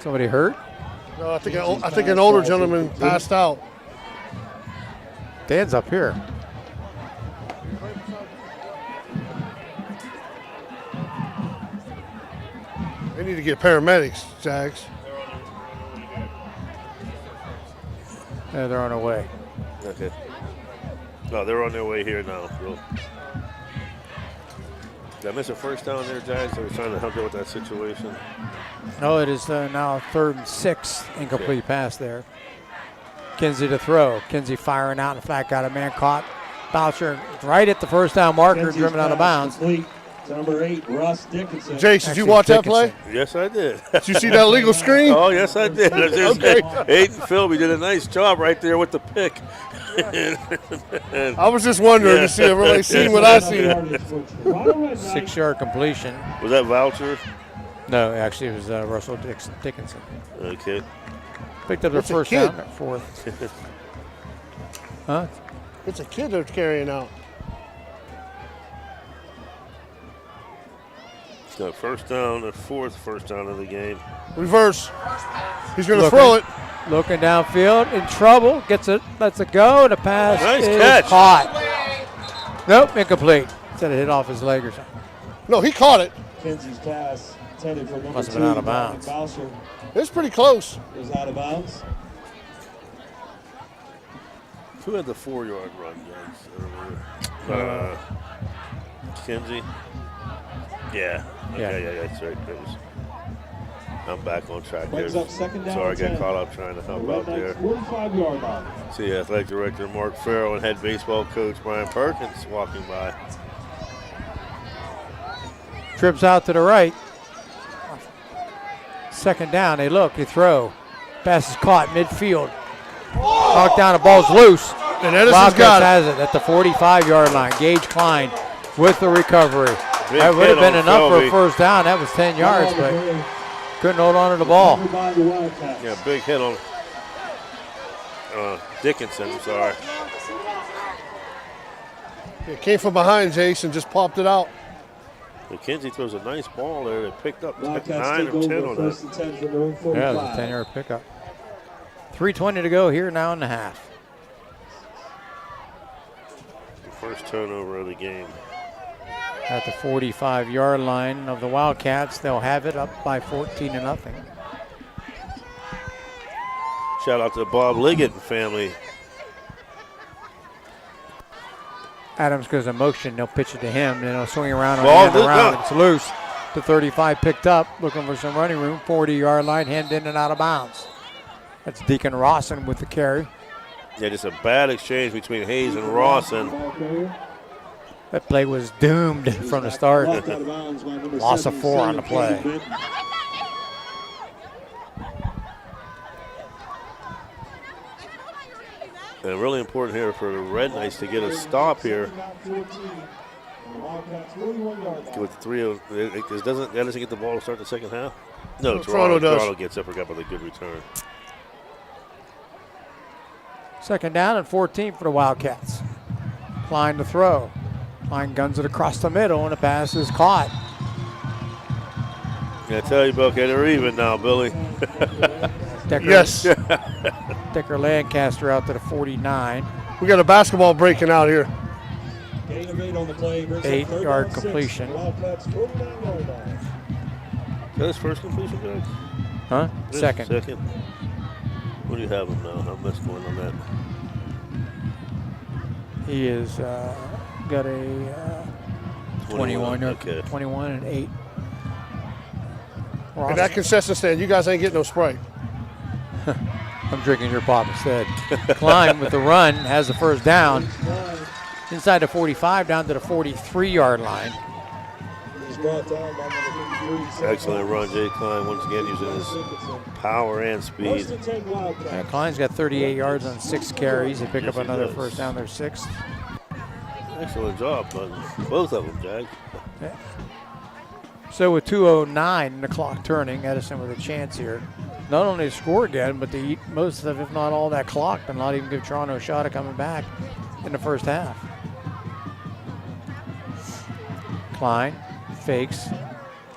Speaker 3: Somebody hurt?
Speaker 9: No, I think an older gentleman passed out.
Speaker 3: Dan's up here.
Speaker 9: They need to get paramedics, Jags.
Speaker 3: Yeah, they're on their way.
Speaker 4: Okay. No, they're on their way here now, bro. Did I miss a first down there, Jags? I was trying to help you with that situation.
Speaker 3: No, it is now 3rd and 6. Incomplete pass there. Kinsey to throw. Kinsey firing out. In fact, got a man caught. Boucher right at the first down marker,
Speaker 13: Kinsey's
Speaker 3: driven out of bounds.
Speaker 13: Complete. Number 8, Russ Dickinson.
Speaker 9: Jace, did you watch that play?
Speaker 4: Yes, I did.
Speaker 9: Did you see that legal screen?
Speaker 4: Oh, yes, I did.
Speaker 9: Okay.
Speaker 4: Aiden Philby did a nice job right there with the pick.
Speaker 9: I was just wondering to see if everybody seen what I seen.
Speaker 3: 6-yard completion.
Speaker 4: Was that Voucher?
Speaker 3: No, actually it was Russell Dickinson.
Speaker 4: Okay.
Speaker 3: Picked up their
Speaker 9: It's a
Speaker 3: first
Speaker 9: kid.
Speaker 3: down at 4th. Huh?
Speaker 9: It's a kid they're carrying out.
Speaker 4: So first down, the 4th first down of the game.
Speaker 9: Reverse. He's going to throw it.
Speaker 3: Looking downfield, in trouble, gets it, lets it go, and the pass
Speaker 4: Nice
Speaker 3: is
Speaker 4: catch.
Speaker 3: caught. Nope, incomplete. Said it hit off his leg or something.
Speaker 9: No, he caught it.
Speaker 13: Kinsey's pass intended for number
Speaker 3: Must have
Speaker 13: 2,
Speaker 3: been out of
Speaker 13: Dominic
Speaker 3: bounds.
Speaker 13: Boucher.
Speaker 9: It's pretty close.
Speaker 13: It was out of bounds.
Speaker 4: Who had the 4-yard run, guys? Kinsey? Yeah. Okay, yeah, that's right. That was I'm back on track there.
Speaker 13: Brings up second down
Speaker 4: Sorry, I got
Speaker 13: 10.
Speaker 4: caught up trying to help out there.
Speaker 13: 45-yard line.
Speaker 4: See athletic director Mark Farrell and head baseball coach Brian Perkins walking by.
Speaker 3: Trips out to the right. Second down, they look, they throw. Pass is caught midfield. Knocked down, the ball's loose.
Speaker 9: And Edison's
Speaker 3: Wildcats
Speaker 9: got it.
Speaker 3: has it at the 45-yard line. Gage Klein with the recovery.
Speaker 4: Big
Speaker 3: That would have
Speaker 4: hit
Speaker 3: been
Speaker 4: on
Speaker 3: enough for a
Speaker 4: Felby.
Speaker 3: first down. That was 10 yards, but couldn't hold on to the ball.
Speaker 4: Yeah, big hit on Dickinson, I'm sorry.
Speaker 9: It came from behind, Jason, just popped it out.
Speaker 4: McKenzie throws a nice ball there. They picked up
Speaker 13: Wildcats
Speaker 4: 9
Speaker 13: take
Speaker 4: or 10
Speaker 13: over
Speaker 4: on
Speaker 13: first
Speaker 4: that.
Speaker 13: and 10 from their own 45.
Speaker 3: Yeah, it was a 10-yard pickup. 3:20 to go here now in the half.
Speaker 4: The first turnover of the game.
Speaker 3: At the 45-yard line of the Wildcats, they'll have it up by 14-0.
Speaker 4: Shout out to the Bob Liggett family.
Speaker 3: Adams goes in motion. They'll pitch it to him. Then he'll swing around on
Speaker 4: Ball
Speaker 3: the end around.
Speaker 4: no.
Speaker 3: It's loose. The 35 picked up, looking for some running room. 40-yard line, hand in and out of bounds. That's Deacon Rawson with the carry.
Speaker 4: Yeah, just a bad exchange between Hayes and Rawson.
Speaker 3: That play was doomed from the start. Loss of 4 on the play.
Speaker 4: And really important here for the Red Knights to get a stop here. With the 3-0, doesn't Edison get the ball to start the second half? No,
Speaker 9: Toronto does.
Speaker 4: Toronto gets up. Forgot about the good return.
Speaker 3: Second down and 14 for the Wildcats. Klein to throw. Klein guns it across the middle, and the pass is caught.
Speaker 4: I tell you, Buckhead, they're even now, Billy.
Speaker 3: Decker,
Speaker 9: Yes.
Speaker 3: Decker Lancaster out to the 49.
Speaker 9: We got a basketball breaking out here.
Speaker 13: Gain of 8 on the play. Brings up
Speaker 3: 8-yard
Speaker 13: 3rd down, 6.
Speaker 3: completion.
Speaker 13: Wildcats 49-yard line.
Speaker 4: Is that his first completion, guys?
Speaker 3: Huh? Second.
Speaker 4: Second. What do you have him now? How much going on that?
Speaker 3: He is got a 21
Speaker 4: okay.
Speaker 3: 21 and 8.
Speaker 9: And that concession stand, you guys ain't getting no Sprite.
Speaker 3: I'm drinking your pop instead. Klein with the run has the first down. Inside the 45 down to the 43-yard line.
Speaker 13: He's brought down by number 53.
Speaker 4: Excellent run, Jay Klein, once again using his power and speed.
Speaker 13: First and 10 Wildcats.
Speaker 3: Yeah, Klein's got 38 yards on 6 carries. They pick
Speaker 4: Yes,
Speaker 3: up
Speaker 4: he
Speaker 3: another
Speaker 4: does.
Speaker 3: first down, their 6th.
Speaker 4: Excellent job, but both of them, Jag.
Speaker 3: Yeah. So with 2:09 and the clock turning, Edison with a chance here. Not only to score again, but to eat most of, if not all, that clock and not even give Toronto a shot at coming back in the first half. Klein fakes,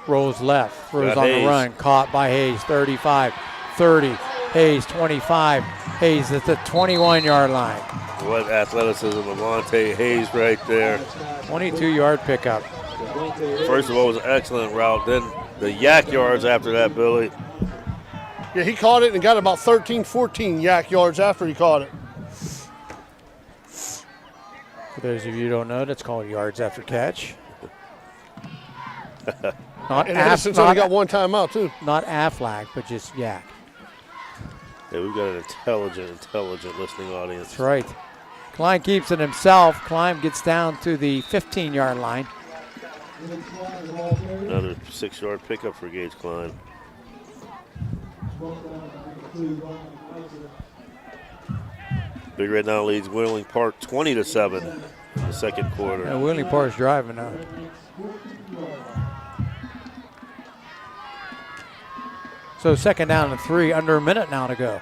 Speaker 3: rolls left, throws
Speaker 4: Got
Speaker 3: on
Speaker 4: Hayes.
Speaker 3: the run, caught by Hayes, 35, 30, Hayes 25, Hayes at the 21-yard line.
Speaker 4: What athleticism of Monte Hayes right there.
Speaker 3: 22-yard pickup.
Speaker 4: First of all, it was an excellent route. Then the yak yards after that, Billy.
Speaker 9: Yeah, he caught it and got about 13, 14 yak yards after he caught it.
Speaker 3: For those of you who don't know, that's called yards after catch. Not
Speaker 9: And Edison's only got one timeout, too.
Speaker 3: Not Aflac, but just yak.
Speaker 4: Yeah, we've got an intelligent listening audience.
Speaker 3: That's right. Klein keeps it himself. Klein gets down to the 15-yard line.
Speaker 4: Another 6-yard pickup for Gage Klein. Big Red now leads Wheeling Park 20-7 in the second quarter.
Speaker 3: Yeah, Wheeling Park's driving now. So second down and 3, under a minute now to go.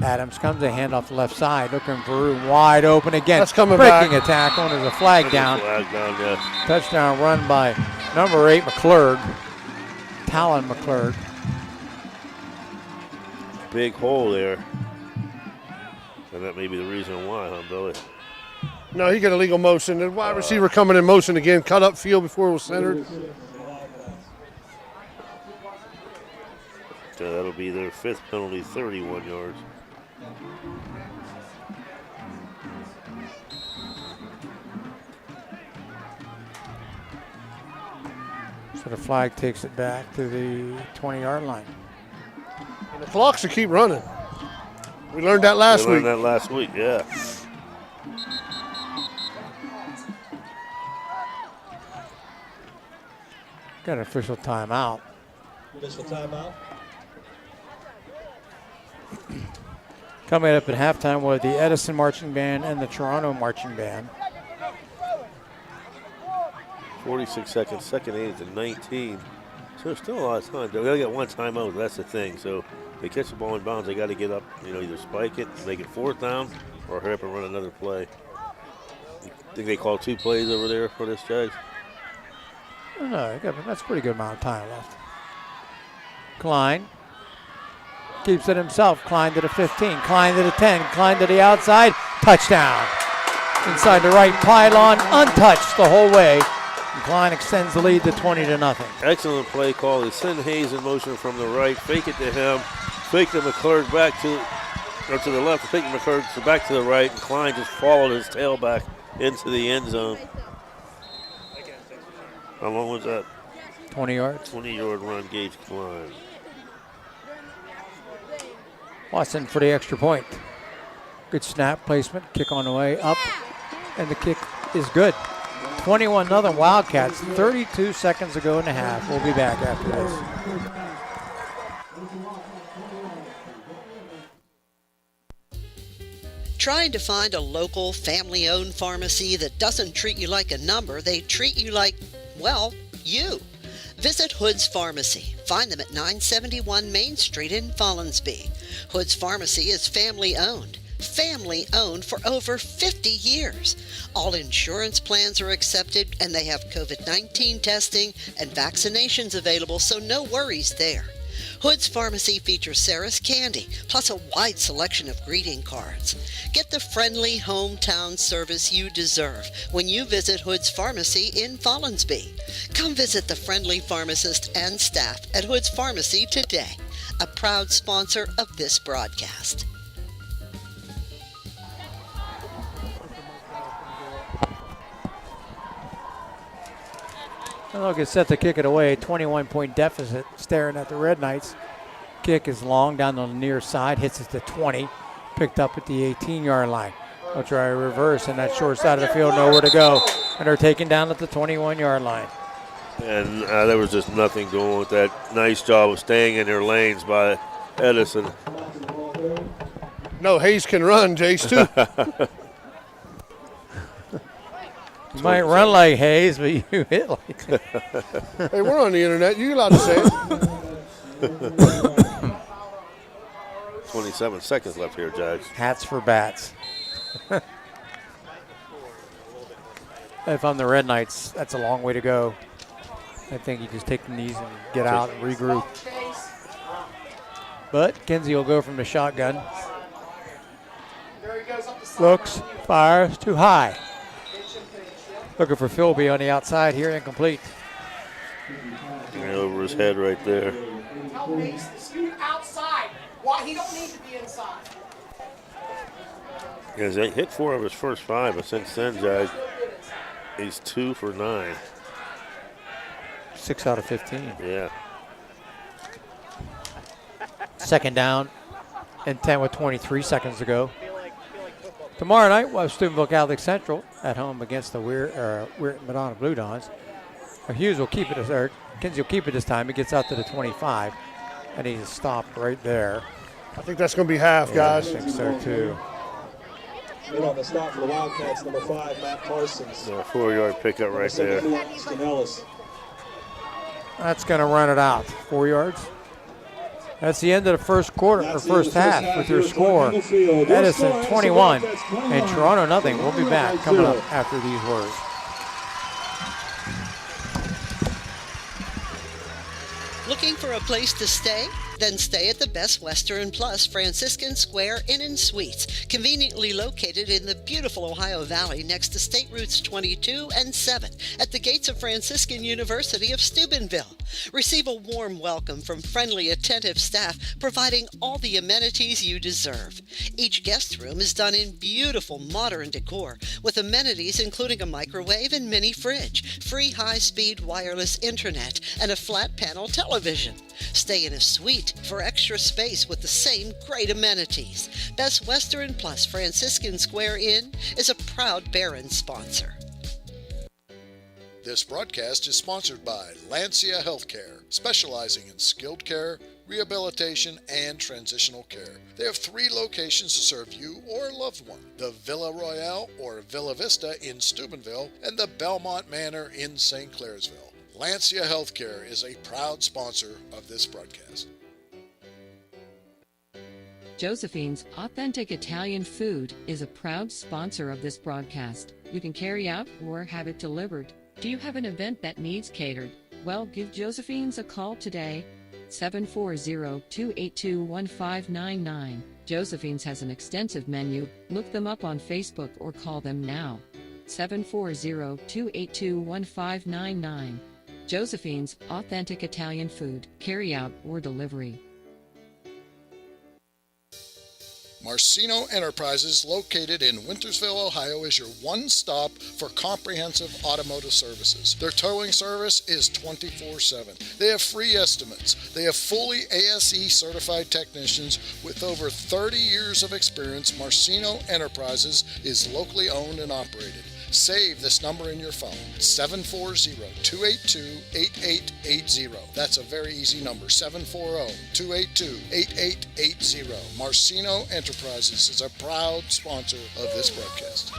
Speaker 3: Adams comes a hand off the left side, looking for room wide open again.
Speaker 9: That's coming
Speaker 3: breaking
Speaker 9: back.
Speaker 3: a tackle, and there's a flag down.
Speaker 4: Flag down, yes.
Speaker 3: Touchdown run by number 8, McClurg. Talon McClurg.
Speaker 4: Big hole there. And that may be the reason why, huh, Billy?
Speaker 9: No, he got illegal motion. The wide receiver coming in motion again, cut up field before it was centered.
Speaker 4: So that'll be their 5th penalty, 31 yards.
Speaker 3: So the flag takes it back to the 20-yard line.
Speaker 9: And the clocks will keep running. We learned that last week.
Speaker 4: Yeah.
Speaker 3: Got an official timeout.
Speaker 13: Official timeout.
Speaker 3: Coming up at halftime were the Edison Marching Band and the Toronto Marching Band.
Speaker 4: 46 seconds, second 8 to 19. So there's still a lot of time. They only got one timeout, that's the thing. So they catch the ball in bounds, they got to get up, either spike it, make it fourth down, or hurry up and run another play. You think they call 2 plays over there for this, Jags?
Speaker 3: No, that's a pretty good amount of time left. Klein keeps it himself. Klein to the 15, Klein to the 10, Klein to the outside. Touchdown. Inside the right pylon, untouched the whole way. And Klein extends the lead to 20-0.
Speaker 4: Excellent play call. They send Hayes in motion from the right, fake it to him, fake to McClurg to the left, fake McClurg back to the right, and Klein just followed his tail back into the end zone. How long was that?
Speaker 3: 20 yards.
Speaker 4: 20-yard run, Gage Klein.
Speaker 3: Watson for the extra point. Good snap placement, kick on the way up, and the kick is good. 21-0 Wildcats, 32 seconds ago in the half. We'll be back after this.
Speaker 8: Trying to find a local, family-owned pharmacy that doesn't treat you like a number, they treat you like, well, you. Visit Hood's Pharmacy. Find them at 971 Main Street in Follinsby. Hood's Pharmacy is family-owned. Family-owned for over 50 years. All insurance plans are accepted, and they have COVID-19 testing and vaccinations available, so no worries there. Hood's Pharmacy features Sarah's Candy, plus a wide selection of greeting cards. Get the friendly hometown service you deserve when you visit Hood's Pharmacy in Follinsby. Come visit the friendly pharmacist and staff at Hood's Pharmacy today, a proud sponsor of this broadcast.
Speaker 3: They'll get set to kick it away. 21-point deficit staring at the Red Knights. Kick is long down the near side. Hits it to 20. Picked up at the 18-yard line. They'll try a reverse in that short side of the field. Nowhere to go. And they're taken down at the 21-yard line.
Speaker 4: And there was just nothing going with that. Nice job of staying in their lanes by Edison.
Speaker 9: No, Hayes can run, Jace, too.
Speaker 3: You might run like Hayes, but you hit like
Speaker 9: Hey, we're on the internet. You're allowed to say it.
Speaker 4: 27 seconds left here, Jags.
Speaker 3: Hats for bats. If I'm the Red Knights, that's a long way to go. I think you just take the knees and get out and regroup. But Kinsey will go from the shotgun. Looks, fires, too high. Looking for Philby on the outside here, incomplete.
Speaker 4: And over his head right there.
Speaker 16: Tell Hayes to scoot outside. Why he don't need to be inside.
Speaker 4: He has hit 4 of his first 5, but since then, Jack, he's 2 for 9.
Speaker 3: 6 out of 15.
Speaker 4: Yeah.
Speaker 3: Second down and 10 with 23 seconds to go. Tomorrow night, we'll have Steubenville Catholic Central at home against the Weir Madonna Blue Dons. Hughes will keep it, or Kinsey will keep it this time. He gets out to the 25, and he's stopped right there.
Speaker 9: I think that's going to be half, guys.
Speaker 3: I think so, too.
Speaker 13: In on the stop for the Wildcats, number 5, Matt Parsons.
Speaker 4: A 4-yard pickup right there.
Speaker 3: That's going to run it out. 4 yards. That's the end of the first quarter, or first half, with your score. Edison 21 and Toronto nothing. We'll be back coming up after these words.
Speaker 8: Looking for a place to stay? Then stay at the Best Western Plus Franciscan Square Inn and Suites, conveniently located in the beautiful Ohio Valley next to State Routes 22 and 7 at the gates of Franciscan University of Steubenville. Receive a warm welcome from friendly, attentive staff providing all the amenities you deserve. Each guest room is done in beautiful modern decor with amenities including a microwave and mini fridge, free high-speed wireless internet, and a flat panel television. Stay in a suite for extra space with the same great amenities. Best Western Plus Franciscan Square Inn is a proud Barron sponsor.
Speaker 6: This broadcast is sponsored by Lancia Healthcare, specializing in skilled care, rehabilitation, and transitional care. They have 3 locations to serve you or a loved one: the Villa Royale or Villa Vista in Steubenville and the Belmont Manor in St. Clairsville. Lancia Healthcare is a proud sponsor of this broadcast.
Speaker 1: Josephine's Authentic Italian Food is a proud sponsor of this broadcast. You can carry out or have it delivered. Do you have an event that needs catered? Well, give Josephine's a call today. 740-282-1599. Josephine's has an extensive menu. Look them up on Facebook or call them now. 740-282-1599. Josephine's Authentic Italian Food, carry out or delivery.
Speaker 6: Marcino Enterprises, located in Wintersville, Ohio, is your one-stop for comprehensive automotive services. Their towing service is 24/7. They have free estimates. They have fully ASE certified technicians with over 30 years of experience. Marcino Enterprises is locally owned and operated. Save this number in your phone, 740-282-8880. That's a very easy number, 740-282-8880. Marcino Enterprises is a proud sponsor of this broadcast.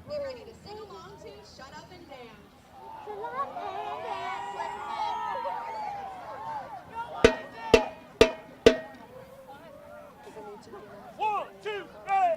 Speaker 17: Get ready to sing along to Shut Up and Dance.
Speaker 18: One, two, three,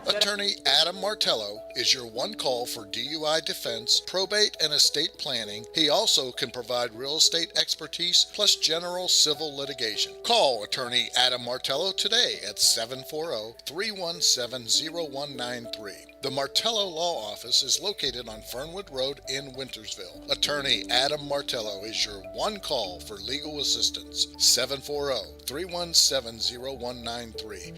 Speaker 6: Attorney Adam Martello is your one call for DUI defense, probate, and estate planning. He also can provide real estate expertise plus general civil litigation. Call Attorney Adam Martello today at 740-317-0193. The Martello Law Office is located on Fernwood Road in Wintersville. Attorney Adam Martello is your one call for legal assistance. 740-317-0193.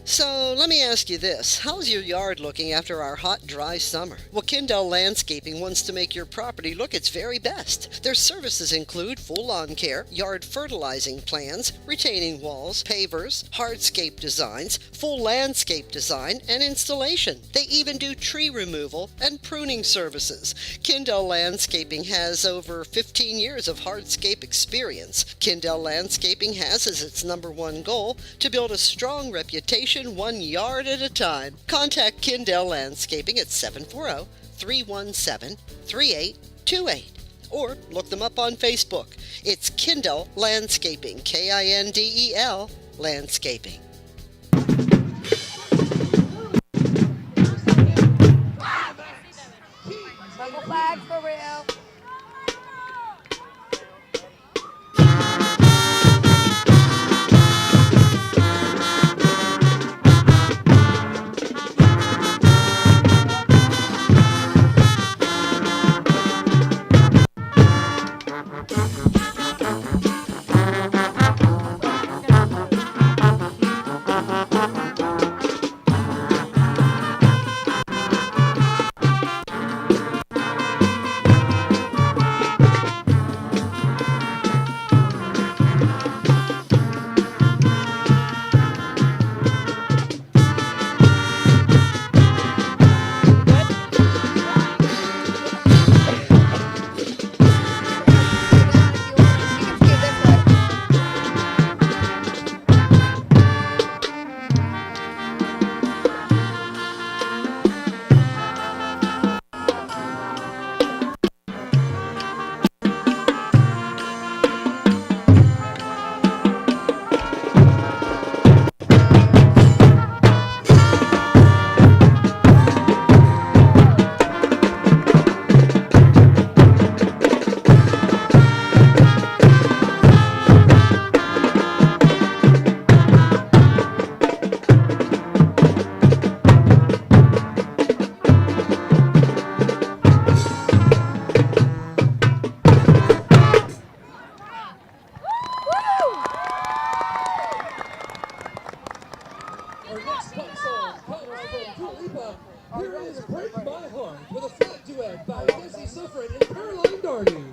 Speaker 8: So let me ask you this. How's your yard looking after our hot, dry summer? Well, Kindell Landscaping wants to make your property look its very best. Their services include full lawn care, yard fertilizing plans, retaining walls, pavers, hardscape designs, full landscape design, and installation. They even do tree removal and pruning services. Kindell Landscaping has over 15 years of hardscape experience. Kindell Landscaping has as its #1 goal to build a strong reputation 1 yard at a time. Contact Kindell Landscaping at 740 317-3828. Or look them up on Facebook. It's Kindle Landscaping, Kindel Landscaping.
Speaker 17: Purple flags for real.
Speaker 19: Our next pop song comes from Dua Lipa. Here is Break My Heart with a flat duet by Desi Sofran and Caroline Darney.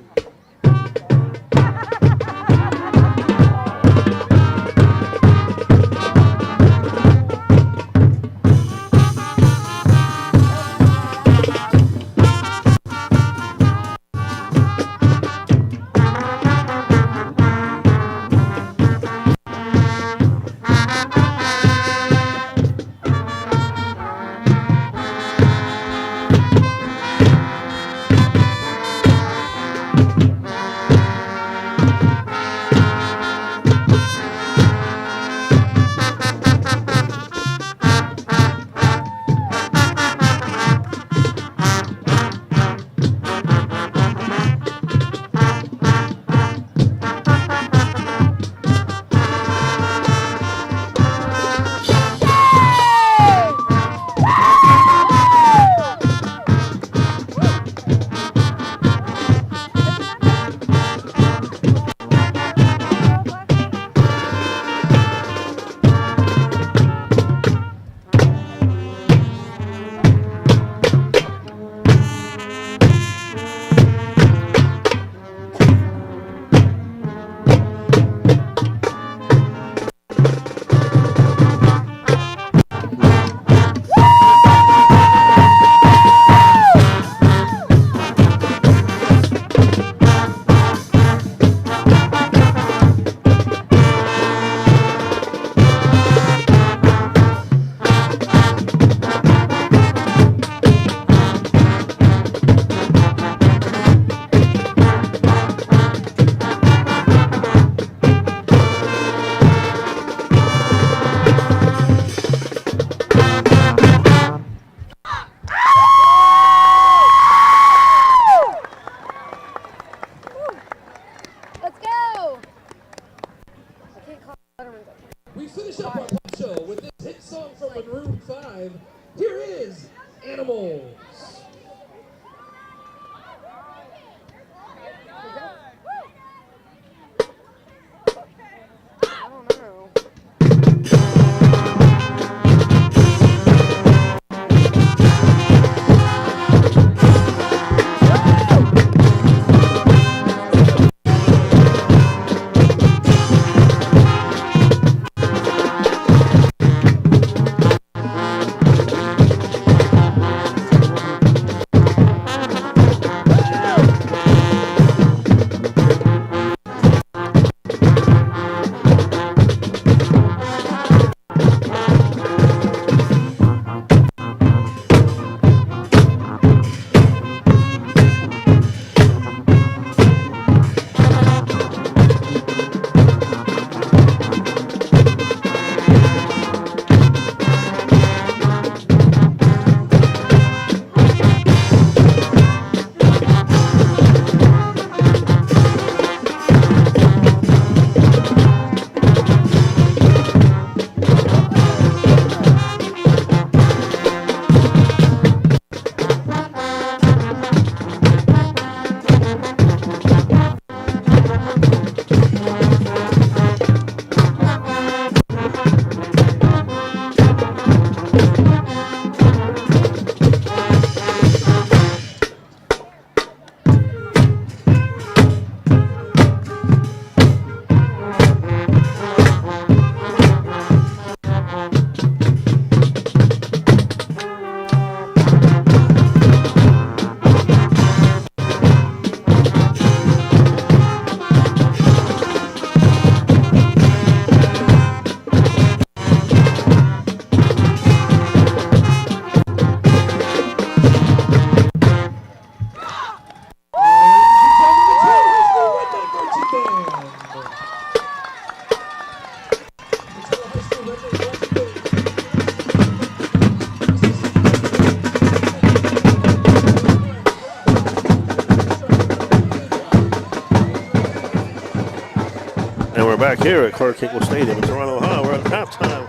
Speaker 4: back here at Clark Hinkle Stadium in Toronto, Ohio. We're at halftime.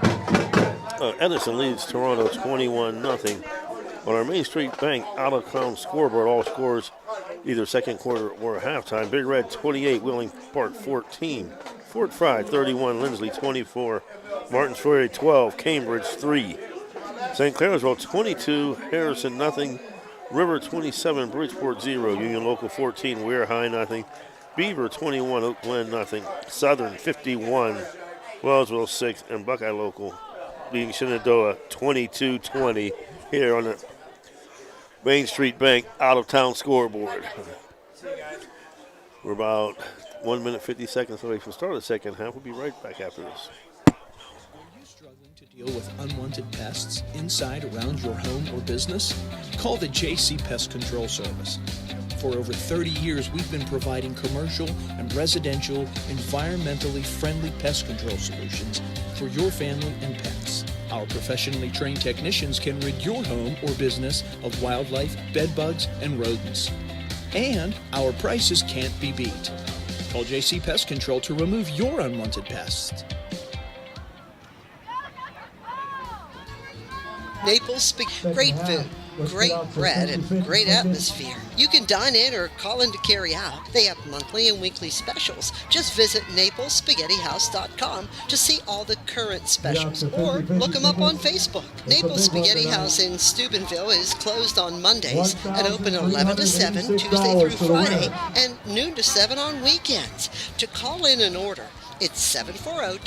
Speaker 4: Edison leads Toronto 21-0. On our Main Street Bank out-of-town scoreboard, all scores either second quarter or halftime. Big Red 28, Wheeling Park 14, Fort Fry 31, Lindsley 24, Martins Ferry 12, Cambridge 3, St. Clairsville 22, Harrison nothing, River 27, Bridgeport 0, Union Local 14, Weir High nothing, Beaver 21, Oak Glen nothing, Southern 51, Wellsville 6, and Buckeye Local beating Shenandoah 22-20 here on the Main Street Bank out-of-town scoreboard. We're about 1 minute 50 seconds away from the start of the second half. We'll be right back after this.
Speaker 20: Deal with unwanted pests inside, around your home or business? Call the JC Pest Control Service. For over 30 years, we've been providing commercial and residential, environmentally friendly pest control solutions for your family and pets. Our professionally trained technicians can rid your home or business of wildlife, bedbugs, and rodents. And our prices can't be beat. Call JC Pest Control to remove your unwanted pests.
Speaker 8: Naples, great food, great bread, and great atmosphere. You can dine in or call in to carry out. They have monthly and weekly specials. Just visit NaplesSpaghettiHouse.com to see all the current specials, or look them up on Facebook. Naples Spaghetti House in Steubenville is closed on Mondays and open 11 to 7 Tuesday through Friday and noon to 7 on weekends. To call in an order, it's 740